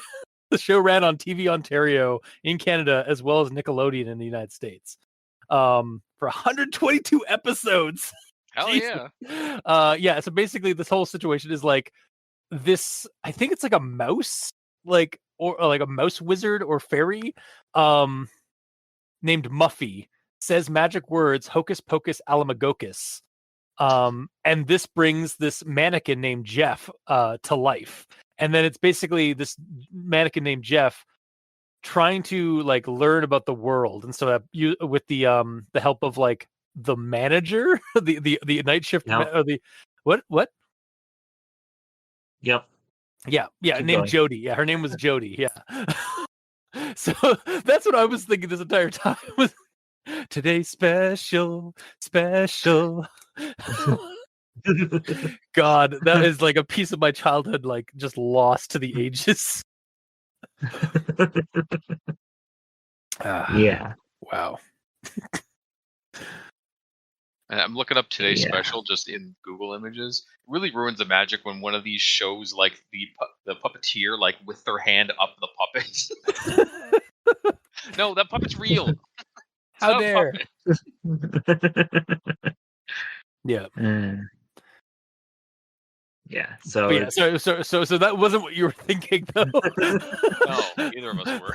show ran on TV Ontario in Canada as well as Nickelodeon in the United States for 122 episodes. Hell yeah. Yeah, so basically this whole situation is like this, I think it's like a mouse, like or like a mouse wizard or fairy named Muffy says magic words hocus pocus alamagocus, and this brings this mannequin named Jeff to life. And then it's basically this mannequin named Jeff trying to like learn about the world, and so you with the help of like the manager, the night shift, or the what Yep. Yeah, Keep named going. Jody. Yeah, her name was Jody. Yeah. So that's what I was thinking this entire time. Was today's special. God, that is like a piece of my childhood, like just lost to the ages. Yeah. Wow. And I'm looking up today's special just in Google Images. It really ruins the magic when one of these shows, like the puppeteer, like with their hand up the puppet. No, that puppet's real. How dare? Yeah. Yeah. So yeah. So that wasn't what you were thinking, though. No, neither of us were.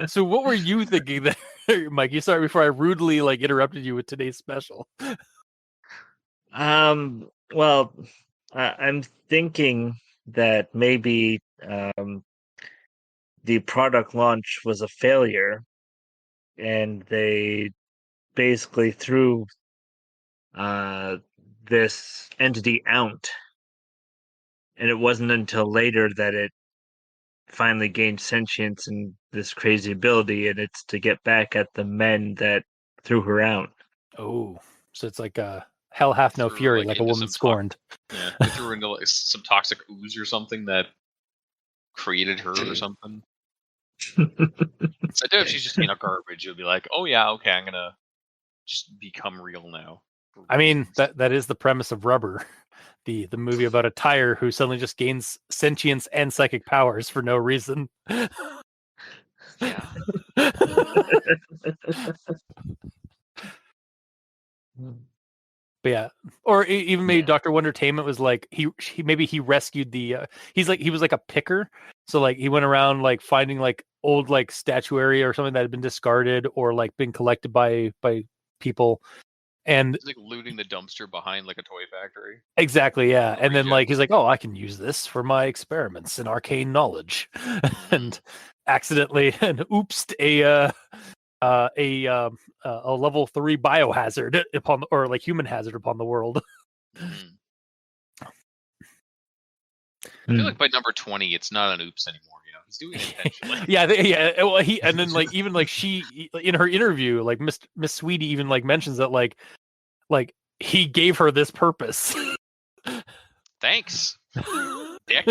So what were you thinking there, Mike? You sorry before I rudely like interrupted you with today's special. Well, I'm thinking that maybe the product launch was a failure, and they basically threw this entity out, and it wasn't until later that it finally gained sentience and this crazy ability, and it's to get back at the men that threw her out. Oh, so it's like hell hath no fury, like a woman scorned. Yeah, they threw her into like some toxic ooze or something that created her or something. So I doubt if she's just garbage, you'll be like, oh yeah, okay, I'm gonna just become real now. I mean, that is the premise of Rubber, the movie about a tire who suddenly just gains sentience and psychic powers for no reason. Yeah. But yeah, or even maybe Dr. Wondertainment was like he rescued the he was like a picker, so like he went around like finding like old like statuary or something that had been discarded or like been collected by people, and it's like looting the dumpster behind like a toy factory. Exactly, yeah. And then like he's like, oh, I can use this for my experiments in arcane knowledge, and accidentally and oopsed a level 3 biohazard or like human hazard upon the world. I feel like by number 20, it's not an oops anymore. You know, he's doing it intentionally. yeah. Well, and then like even like she in her interview, like Miss Sweetie even like mentions that like he gave her this purpose. Thanks. Dick.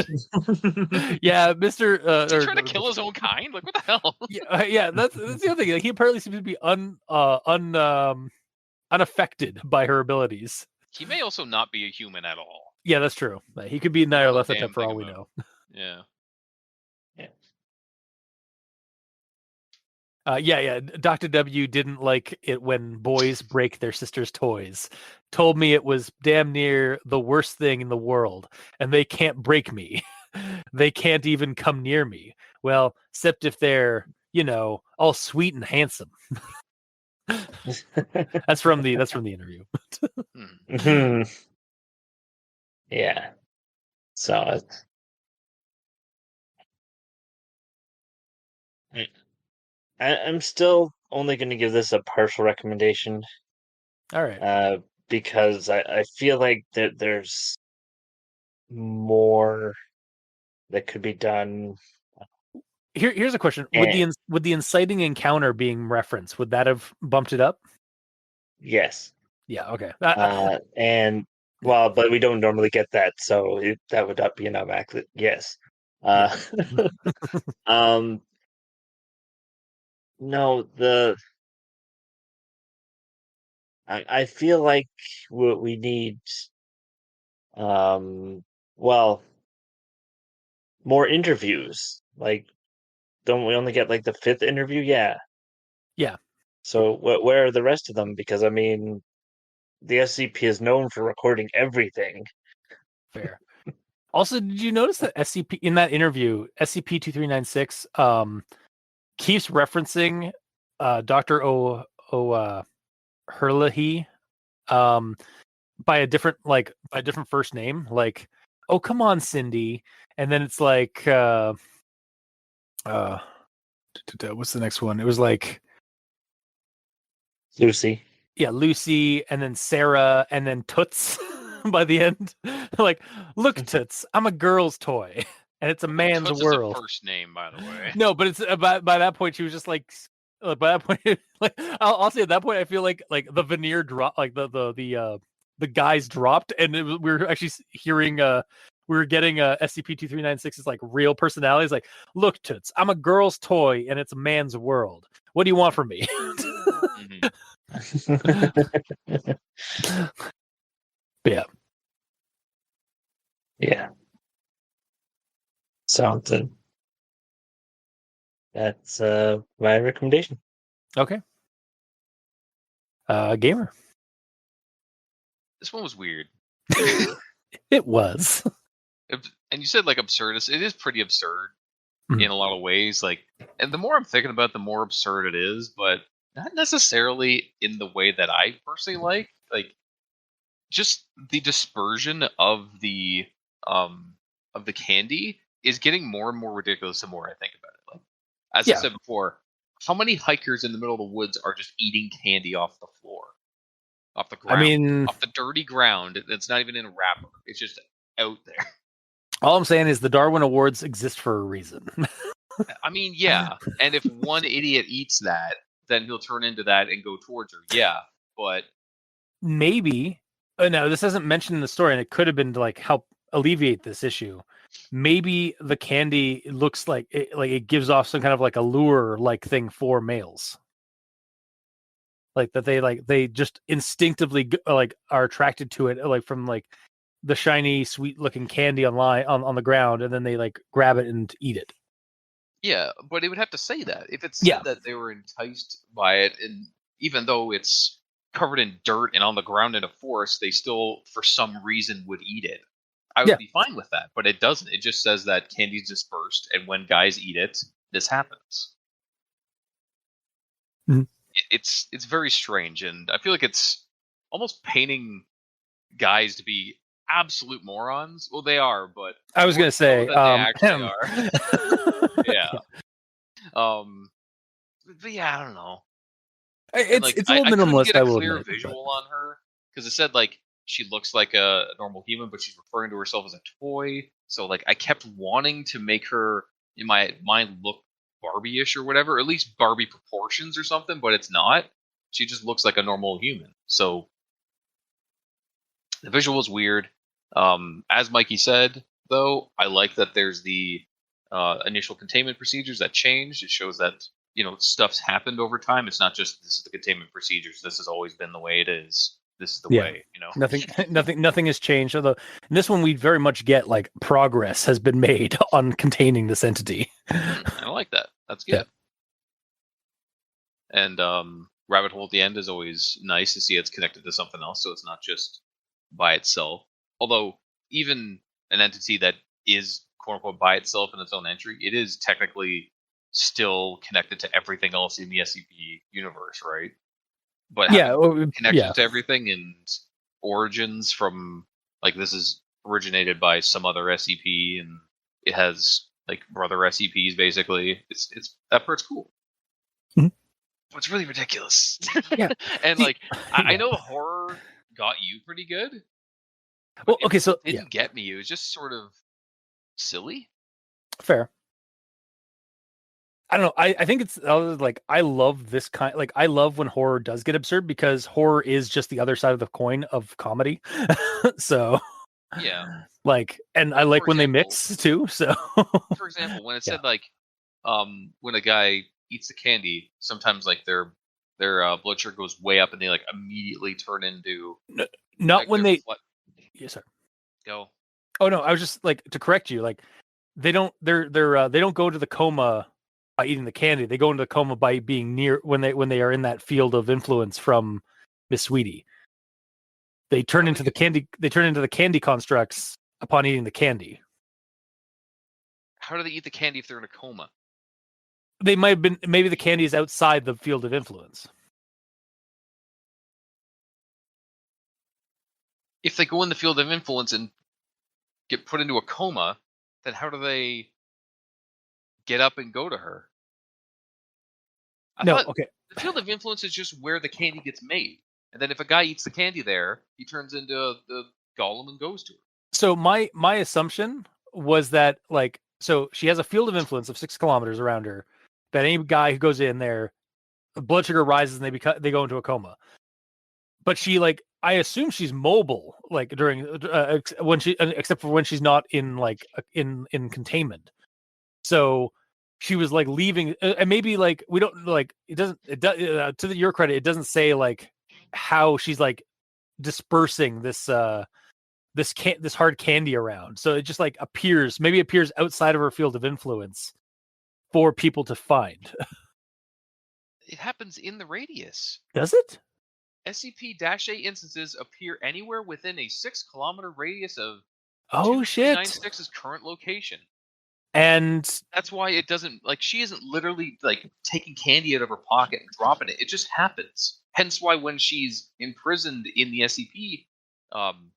Yeah, Mr. Is he trying to kill his own kind? Like, what the hell? Yeah, that's the other thing. Like, he apparently seems to be unaffected by her abilities. He may also not be a human at all. Yeah, that's true. He could be Nyarlathotep for all we know. Yeah. Yeah. Dr. W didn't like it when boys break their sister's toys. Told me it was damn near the worst thing in the world, and they can't break me. They can't even come near me. Well, except if they're, all sweet and handsome. That's from the interview. Mhm. Yeah. So I'm still only going to give this a partial recommendation. All right. Because I feel like there's more that could be done. Here's a question: And would the inciting encounter being referenced, would that have bumped it up? yes, Yeah. Okay. and well, but we don't normally get that, so that would not be an automatic yes. Yeah. Um, no, I feel like we need well, more interviews. Like, don't we only get like the fifth interview? Yeah. Yeah. So where are the rest of them? Because I mean, the SCP is known for recording everything. Fair. Also, did you notice that SCP in that interview, SCP-2396 keeps referencing Dr. Herlihy by a different first name, like, oh come on, Cindy, and then it's like what's the next one? It was like Lucy. yeah, Lucy, and then Sarah, and then Toots by the end. Like, look, Toots, I'm a girl's toy, and it's a man's Toots world. is a first name, by the way. No, but it's by that point she was just like, by that point, like I'll say at that point I feel like the veneer drop, like the guys dropped, and we were actually hearing we were getting SCP-2396's like real personalities. Like, look, Toots, I'm a girl's toy, and it's a man's world. What do you want from me? Mhm. Yeah. Yeah. Something. That's my recommendation. Okay. Gamer. This one was weird. It was. And you said like absurd. It is pretty absurd Mhm. in a lot of ways. Like, and the more I'm thinking about it, the more absurd it is, but not necessarily in the way that I personally like. Like, just the dispersion of the candy is getting more and more ridiculous the more I think about it. Like, as I Yeah. said before, how many hikers in the middle of the woods are just eating candy off the floor, off the ground, I mean, off the dirty ground that's not even in a wrapper? It's just out there. all I'm saying is the Darwin Awards exist for a reason. I mean, yeah. And if one idiot eats that, then he'll turn into that and go towards her. Yeah, but Maybe. No, this isn't mentioned in the story, and it could have been to like help alleviate this issue. Maybe the candy looks like it gives off some kind of like a lure like thing for males. Like that they just instinctively like are attracted to it, like from like the shiny, sweet looking candy on the ground, and then they like grab it and eat it. yeah, but it would have to say that. If it said Yeah. that they were enticed by it, and even though it's covered in dirt and on the ground in a forest, they still, for some reason, would eat it. I would Yeah. be fine with that, but it doesn't. It just says that candy's dispersed, and when guys eat it, this happens. Mhm. It's very strange, and I feel like it's almost painting guys to be absolute morons. Well, they are, but I was more gonna so say, that they actually are. Yeah. But yeah, I don't know. And like, it's a little I couldn't minimalist, get a I will clear admit. But visual on her because it said like she looks like a normal human, but she's referring to herself as a toy. So like, I kept wanting to make her in my mind look Barbie-ish or whatever, or at least Barbie proportions or something. But it's not. She just looks like a normal human. So the visual is weird. As Mikey said, though, I like that there's the initial containment procedures that changed. It shows that stuff's happened over time. It's not just this is the containment procedures. This has always been the way it is. This is the Yeah. way. nothing has changed. Although in this one, we very much get like progress has been made on containing this entity. I like that. That's good. Yeah. And rabbit hole at the end is always nice to see it's connected to something else, so it's not just by itself. Although even an entity that is quote unquote by itself in its own entry, it is technically still connected to everything else in the SCP universe, right? But having connection to everything and origins from, like, this is originated by some other SCP and it has like brother SCPs basically. It's that part's cool. Mm-hmm. But it's really ridiculous. Yeah. And like I know horror got you pretty good. Well, okay, so it didn't get me. It was just sort of silly. Fair. I don't know. I think it's like, I love this kind. Like, I love when horror does get absurd because horror is just the other side of the coin of comedy. So yeah, like, and I like when they mix too. So for example, when it said like, when a guy eats the candy, sometimes like their blood sugar goes way up and they like immediately turn into not like, when they. Yes, sir. Go. Oh no, I was just like, to correct you. Like, they don't. They don't go to the coma by eating the candy. They go into the coma by being near when they are in that field of influence from Miss Sweetie. They turn into the candy. They turn into the candy constructs upon eating the candy. How do they eat the candy if they're in a coma? They might have been. Maybe the candy is outside the field of influence. If they go in the field of influence and get put into a coma, then how do they get up and go to her? Okay. The field of influence is just where the candy gets made. And then if a guy eats the candy there, he turns into the golem and goes to her. So my assumption was that, like, so she has a field of influence of 6 kilometers around her, that any guy who goes in there, blood sugar rises and they go into a coma. But she, like, I assume she's mobile, like, during when she, except for when she's not in like in containment. So she was like leaving, and maybe like we don't like it doesn't to your credit, it doesn't say like how she's like dispersing this this hard candy around. So it just like appears outside of her field of influence for people to find. It happens in the radius. Does it? SCP-A instances appear anywhere within a 6-kilometer radius of 2396's current location. And that's why it doesn't, like, she isn't literally like taking candy out of her pocket and dropping it. It just happens. Hence why when she's imprisoned in the SCP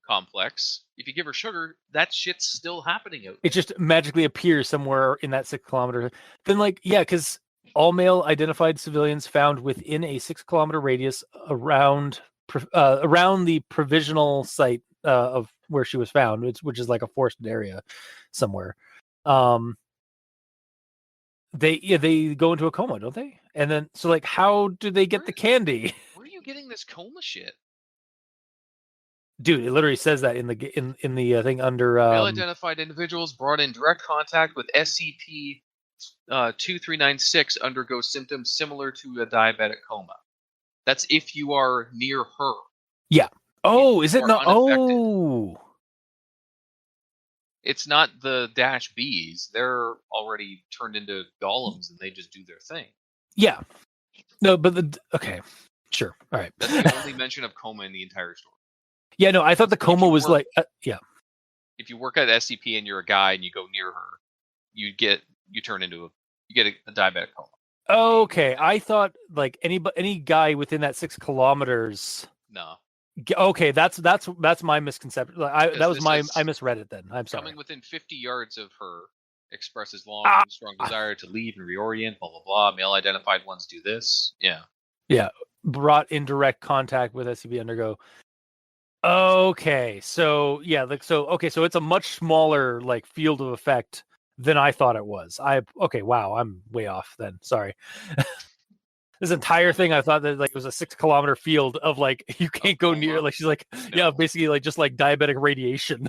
complex, if you give her sugar, that shit's still happening out there. It just magically appears somewhere in that 6 kilometer. Then, like, yeah, because all male identified civilians found within a 6 kilometer radius around the provisional site of where she was found, which is like a forested area somewhere. They go into a coma, don't they? And then, so like, how do they get the candy? Where are you getting this coma shit? Dude, it literally says that in the thing under male-identified individuals brought in direct contact with SCP 2396 undergo symptoms similar to a diabetic coma. That's if you are near her. Yeah. Oh, is it not? Oh. It's not the Dash Bs. They're already turned into golems and they just do their thing. Yeah. No, but okay. Sure. All right. That's the only mention of coma in the entire story. Yeah, no, I thought the coma was like, yeah. If you work at SCP and you're a guy and you go near her, you get a diabetic coma. Okay, I thought like any guy within that 6 kilometers. No. Okay, that's my misconception. I misread it then. I'm sorry. Coming within 50 yards of her expresses strong desire to leave and reorient, blah, blah, blah. Male identified ones do this. Yeah. Yeah. Brought in direct contact with SCP undergo. Okay. So yeah, so it's a much smaller like field of effect than I thought it was. Wow, I'm way off then. Sorry. This entire thing, I thought that like it was a 6 kilometer field of like you can't go near. Like she's like, yeah, basically like just like diabetic radiation.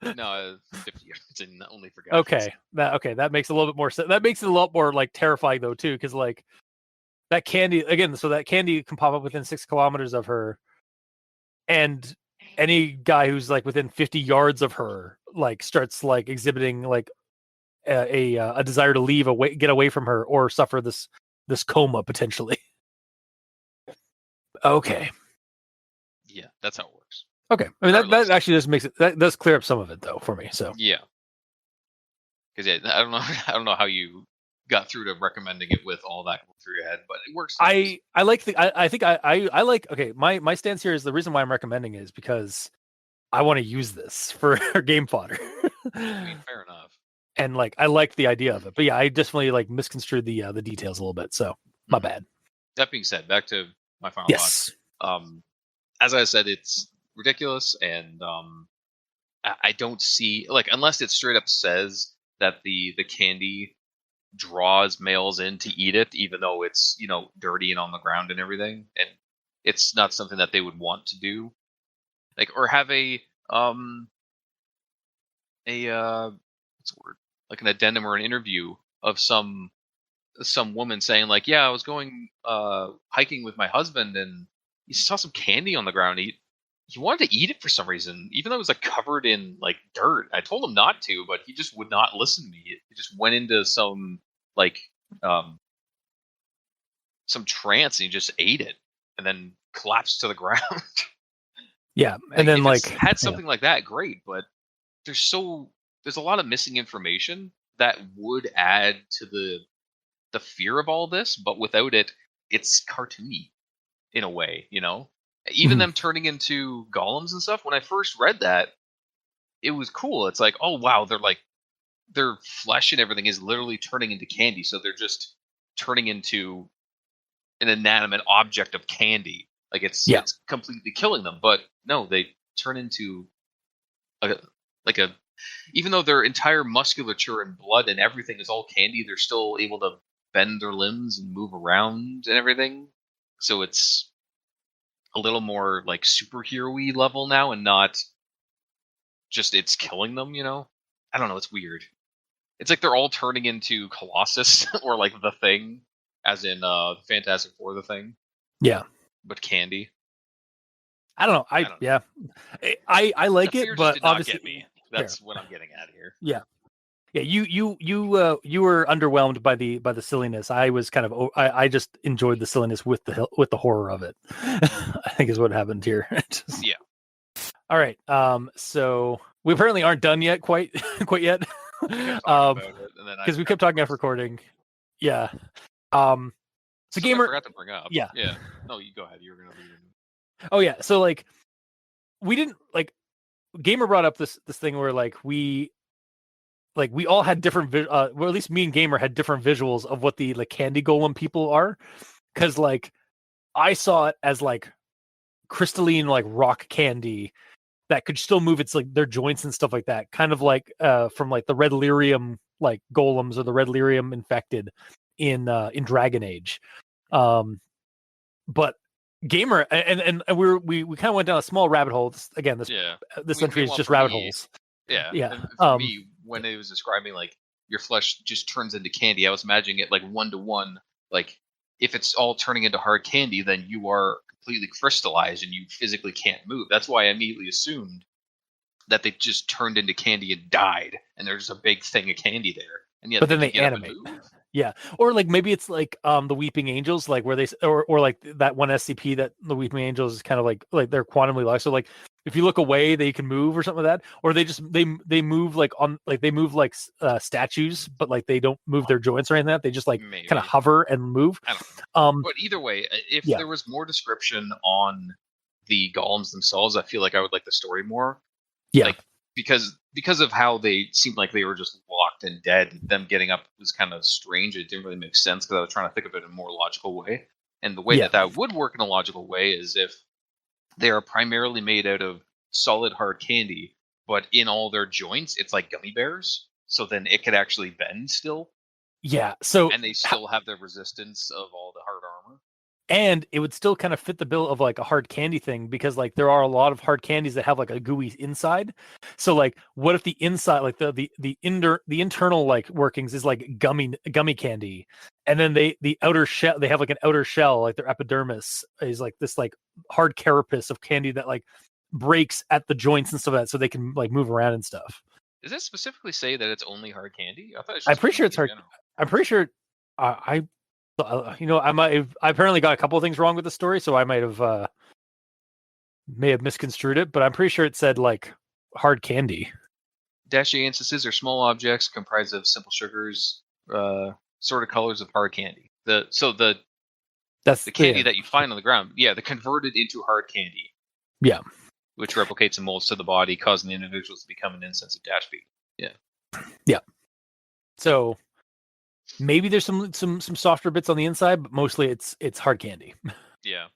No, 50 yards and only for guys. Okay, that makes a little bit more sense. That makes it a lot more like terrifying though too, because like that candy again. So that candy can pop up within 6 kilometers of her, and any guy who's like within 50 yards of her like starts like exhibiting like a desire to leave get away from her or suffer this coma potentially. Okay. Yeah, that's how it works. Okay. I mean, Regardless. that actually just makes it, that does clear up some of it though for me. So Yeah, because I don't know, I don't know how you got through to recommending it with all that through your head, but it works. I like I think I like, okay, my stance here is the reason why I'm recommending it is because I want to use this for game fodder. I mean, fair enough. And like I like the idea of it. But yeah, I definitely like misconstrued the details a little bit. So my bad. That being said, back to my final Yes. thoughts. As I said, it's ridiculous, and I don't see, like, unless it straight up says that the candy draws males in to eat it, even though it's, you know, dirty and on the ground and everything, and it's not something that they would want to do, like, or have a what's the word, like an addendum or an interview of some woman saying like, yeah, I was going hiking with my husband and he saw some candy on the ground. He wanted to eat it for some reason, even though it was like covered in like dirt. I told him not to, but he just would not listen to me. He just went into some like some trance and he just ate it and then collapsed to the ground. Yeah. And then if like it's had something like that, great, but there's a lot of missing information that would add to the fear of all this, but without it, it's cartoony in a way, you know? Even them turning into golems and stuff, when I first read that, it was cool. It's like, oh wow, their flesh and everything is literally turning into candy, so they're just turning into an inanimate object of candy. Like it's completely killing them. But no, they turn into a even though their entire musculature and blood and everything is all candy, they're still able to bend their limbs and move around and everything. So it's a little more like superhero-y level now and not just it's killing them, you know? I don't know, it's weird. It's like they're all turning into Colossus or like the Thing, as in Fantastic Four the Thing. Yeah. But candy. I don't know. I like the it, fear but just did not obviously get me. That's what I'm getting at here. Yeah. Yeah, you were underwhelmed by the silliness. I was kind of I just enjoyed the silliness with the horror of it. I think is what happened here. Yeah. All right. So we apparently aren't done yet, quite yet. Because we kept talking after recording. Yeah. So Gamer, I forgot to bring up. Yeah. Yeah. No, you go ahead. You were gonna leave. Oh yeah. So like, we didn't like. Gamer brought up this thing where like we all had different well, at least me and Gamer had different visuals of what the like candy golem people are, because like I saw it as like crystalline like rock candy that could still move its like their joints and stuff like that, kind of like from like the red lyrium like golems or the red lyrium infected in Dragon Age. But Gamer and we kind of went down a small rabbit hole. This entry is just rabbit holes. Yeah. Yeah. And for me, when it was describing like your flesh just turns into candy, I was imagining it like 1-to-1. Like if it's all turning into hard candy, then you are completely crystallized and you physically can't move. That's why I immediately assumed that they just turned into candy and died, and there's a big thing of candy there. And yet, but then they animate. Yeah, or like maybe it's like the Weeping Angels, like where they or like that one SCP that the Weeping Angels is kind of like they're quantumly locked. So like if you look away, they can move or something like that. Or they just they move like on like they move like statues, but like they don't move their joints or anything like that. They just like kind of hover and move. I don't know. But either way, if there was more description on the golems themselves, I feel like I would like the story more. Yeah. Like, because of how they seemed like they were just locked and dead, them getting up was kind of strange. It didn't really make sense because I was trying to think of it in a more logical way. And the way that would work in a logical way is if they are primarily made out of solid hard candy, but in all their joints, it's like gummy bears. So then it could actually bend still. Yeah. So and they still have the resistance of all the hard armor. And it would still kind of fit the bill of like a hard candy thing, because like there are a lot of hard candies that have like a gooey inside. So like, what if the inside, like the internal like workings is like gummy candy, and then the outer shell, they have like an outer shell, like their epidermis is like this like hard carapace of candy that like breaks at the joints and stuff like that, so they can like move around and stuff. Does it specifically say that it's only hard candy? I thought I'm pretty sure it's hard. I'm pretty sure. I apparently got a couple of things wrong with the story, so I may have misconstrued it, but I'm pretty sure it said like hard candy. Dashi instances are small objects comprised of simple sugars, sort of colors of hard candy. That's the candy that you find on the ground. Yeah, they're converted into hard candy. Yeah. Which replicates and molds to the body, causing the individuals to become an instance of Dashby. Yeah. Yeah. So maybe there's some softer bits on the inside, but mostly it's hard candy. Yeah.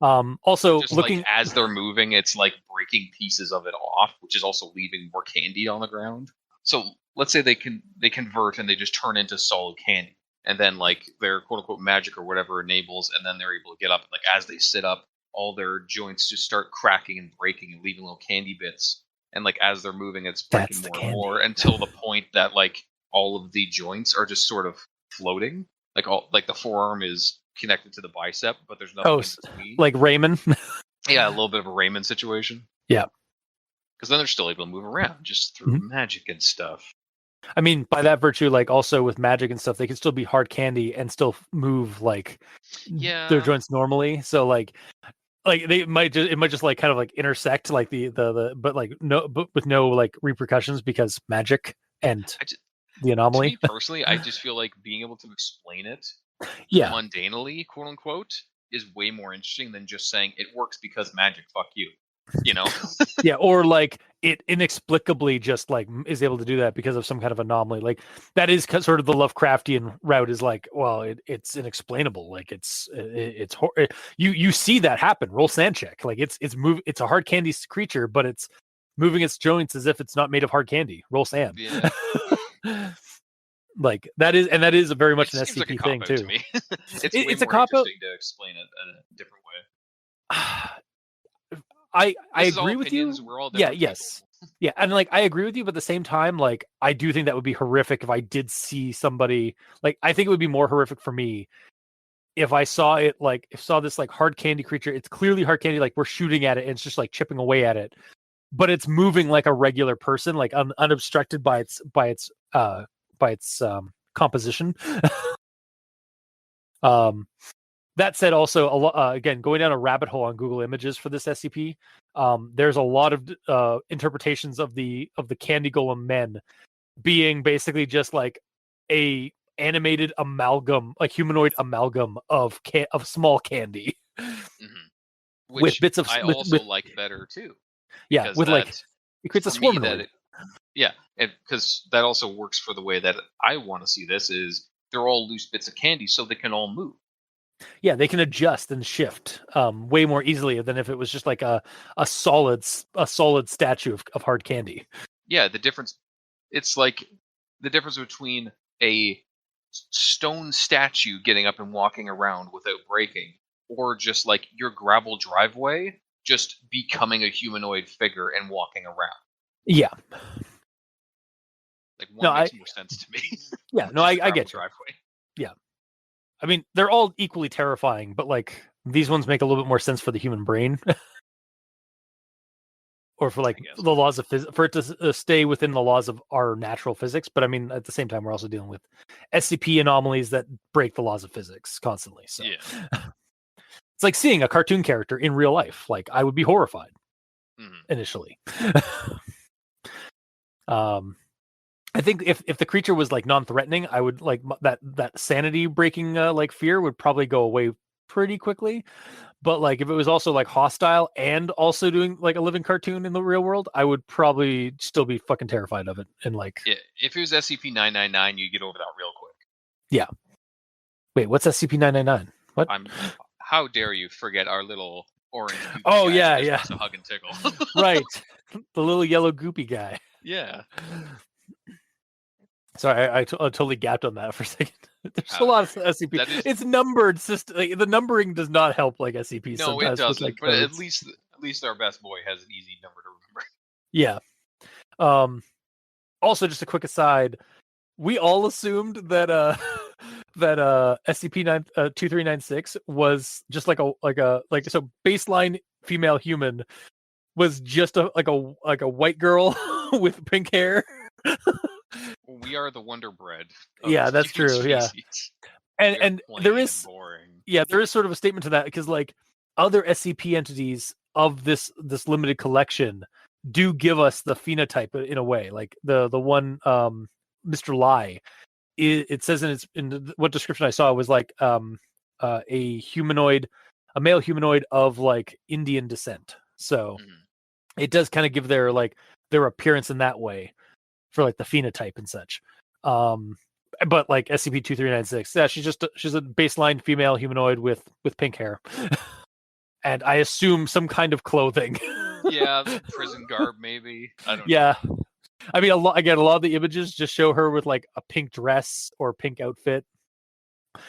Also, just looking like as they're moving, it's like breaking pieces of it off, which is also leaving more candy on the ground. So let's say they convert and they just turn into solid candy, and then like their quote unquote magic or whatever enables, and then they're able to get up. And like as they sit up, all their joints just start cracking and breaking and leaving little candy bits. And like as they're moving, it's breaking more and more until the point that like all of the joints are just sort of floating. Like the forearm is connected to the bicep, but there's nothing in between. Like Raymond. Yeah, a little bit of a Raymond situation. Yeah. Because then they're still able to move around just through magic and stuff. I mean, by that virtue, like also with magic and stuff, they can still be hard candy and still move like their joints normally. So like it might just like kind of like intersect like the but with no like repercussions because magic and the anomaly. To me personally, I just feel like being able to explain it mundanely, quote unquote, is way more interesting than just saying it works because magic, fuck you. You know? Yeah, or like it inexplicably just like is able to do that because of some kind of anomaly. Like that is sort of the Lovecraftian route is like, well, it's inexplainable. Like you see that happen. Roll sand check. Like it's a hard candy creature, but it's moving its joints as if it's not made of hard candy. Roll sand. Yeah. Like that is very much an SCP like thing too. To me. It's a cop out to explain it in a different way. I agree with you. We're all yes. Yeah, and like I agree with you, but at the same time, like I do think that would be horrific if I did see somebody like I think it would be more horrific for me if I saw this like hard candy creature. It's clearly hard candy, like we're shooting at it and it's just like chipping away at it, but it's moving like a regular person, like unobstructed by its composition. That said, also again, going down a rabbit hole on Google Images for this SCP, there's a lot of interpretations of the candy golem men being basically just like a animated amalgam, like humanoid amalgam of small candy, which with bits of I also like better too. Yeah, with like it creates a swarm. Yeah, because that also works for the way that I want to see this is they're all loose bits of candy, so they can all move. Yeah, they can adjust and shift way more easily than if it was just like a solid statue of hard candy. Yeah, it's like the difference between a stone statue getting up and walking around without breaking, or just like your gravel driveway just becoming a humanoid figure and walking around. Yeah. Like one makes more sense to me. Yeah, no, I get you. Driveway. Yeah. I mean, they're all equally terrifying, but like these ones make a little bit more sense for the human brain. Or for like the laws of physics, for it to stay within the laws of our natural physics. But I mean, at the same time, we're also dealing with SCP anomalies that break the laws of physics constantly. So it's like seeing a cartoon character in real life. Like I would be horrified initially. I think if the creature was like non-threatening, I would like that sanity breaking like fear would probably go away pretty quickly. But like if it was also like hostile and also doing like a living cartoon in the real world, I would probably still be fucking terrified of it. And like, if it was SCP-999, you get over that real quick. Yeah. Wait, what's SCP-999? What? How dare you forget our little orange? Oh yeah. To hug and tickle. Right, the little yellow goopy guy. Yeah. Sorry, I totally gapped on that for a second. There's a lot of SCP. It's numbered system. Like, the numbering does not help like SCP. No, it doesn't. Like, but at least our best boy has an easy number to remember. Yeah. Also, just a quick aside, we all assumed that SCP-2396 was just so baseline female human was just a white girl with pink hair. We are the Wonder Bread. Yeah, that's true. Yeah, and there plain is and boring. Yeah, there is sort of a statement to that because like other SCP entities of this limited collection do give us the phenotype in a way. Like the one Mr. Lai, it says what description I saw was like a male humanoid of like Indian descent. So it does kind of give their appearance in that way for like the phenotype and such. But like SCP-2396, yeah, she's a baseline female humanoid with pink hair, and I assume some kind of clothing. Yeah, prison garb maybe. I don't know. Yeah, I mean a lot of the images just show her with like a pink dress or pink outfit.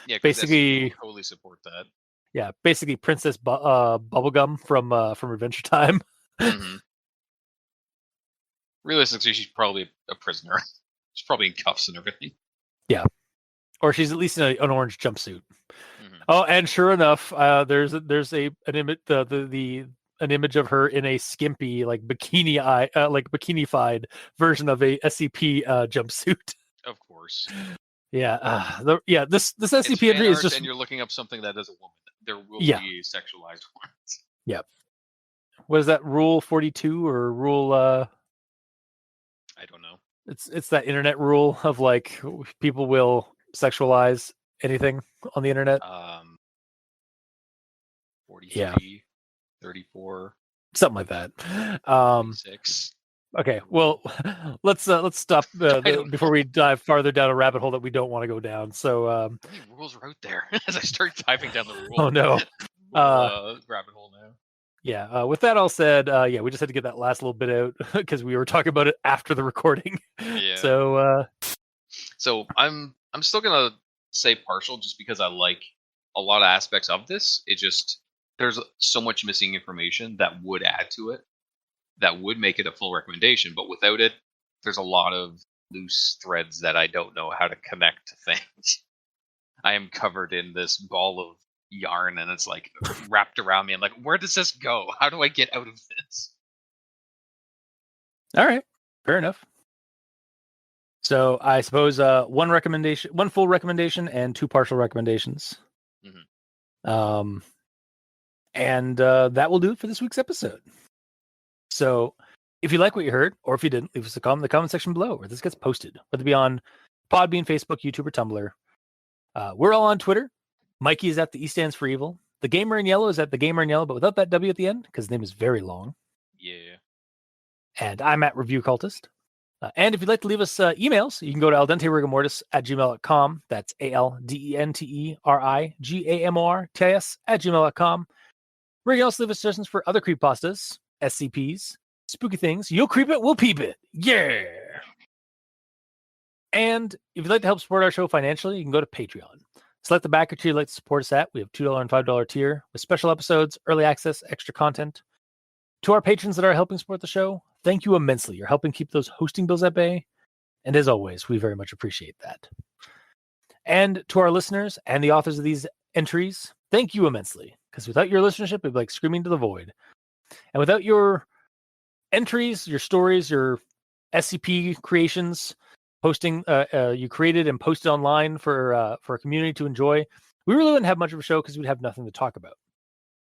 Yeah, 'cause basically, SCP will totally support that. Yeah, basically Princess Bubblegum from Adventure Time. Realistically, she's probably a prisoner. She's probably in cuffs and everything. Yeah, or she's at least in an orange jumpsuit. Oh, and sure enough, there's an image an image of her in a skimpy like bikinified version of a SCP jumpsuit. Of course. Yeah, this SCP entry is just, and you're looking up something that is a woman. There will be sexualized ones. Yeah. What is that, Rule 42 or Rule? I don't know. It's that internet rule of like people will sexualize anything on the internet. 43, 34, something like that. 6. Okay, well, let's stop before we dive farther down a rabbit hole that we don't want to go down. So, how many rules are out there? As I start diving down the rule. Oh no, rabbit hole now. Yeah. With that all said, we just had to get that last little bit out because we were talking about it after the recording. Yeah. So, I'm still gonna say partial, just because I like a lot of aspects of this. It just, there's so much missing information that would add to it, that would make it a full recommendation. But without it, there's a lot of loose threads that I don't know how to connect to things. I am covered in this ball of yarn, and it's like wrapped around me. I'm like, where does this go? How do I get out of this? All right, fair enough. So I suppose one full recommendation and 2 partial recommendations. And that will do it for this week's episode. So if you like what you heard, or if you didn't, leave us a comment in the comment section below where this gets posted, whether it be on Podbean, Facebook, YouTube, or Tumblr. We're all on Twitter. Mikey is at the E stands for evil. The Gamer in Yellow is at the Gamer in Yellow, but without that W at the end, because his name is very long. Yeah. And I'm at Review Cultist. And if you'd like to leave us emails, you can go to aldenterigamortis@gmail.com. That's ALDENTERIGAMORTIS@gmail.com. Where you can also leave us suggestions for other creepypastas, SCPs, spooky things. You'll creep it, we'll peep it. Yeah. And if you'd like to help support our show financially, you can go to Patreon. Select the backer tier you'd like to support us at. We have $2 and $5 tier with special episodes, early access, extra content. To our patrons that are helping support the show, thank you immensely. You're helping keep those hosting bills at bay. And as always, we very much appreciate that. And to our listeners and the authors of these entries, thank you immensely. Because without your listenership, it'd be like screaming to the void. And without your entries, your stories, your SCP creations, posting you created and posted online for a community to enjoy, we really wouldn't have much of a show because we'd have nothing to talk about.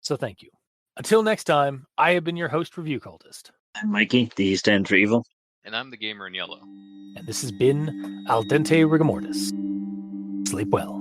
So thank you. Until next time, I have been your host, Review Cultist. I'm Mikey, the E stand for evil. And I'm the Gamer in Yellow. And this has been Al Dente Rigamortis. Sleep well.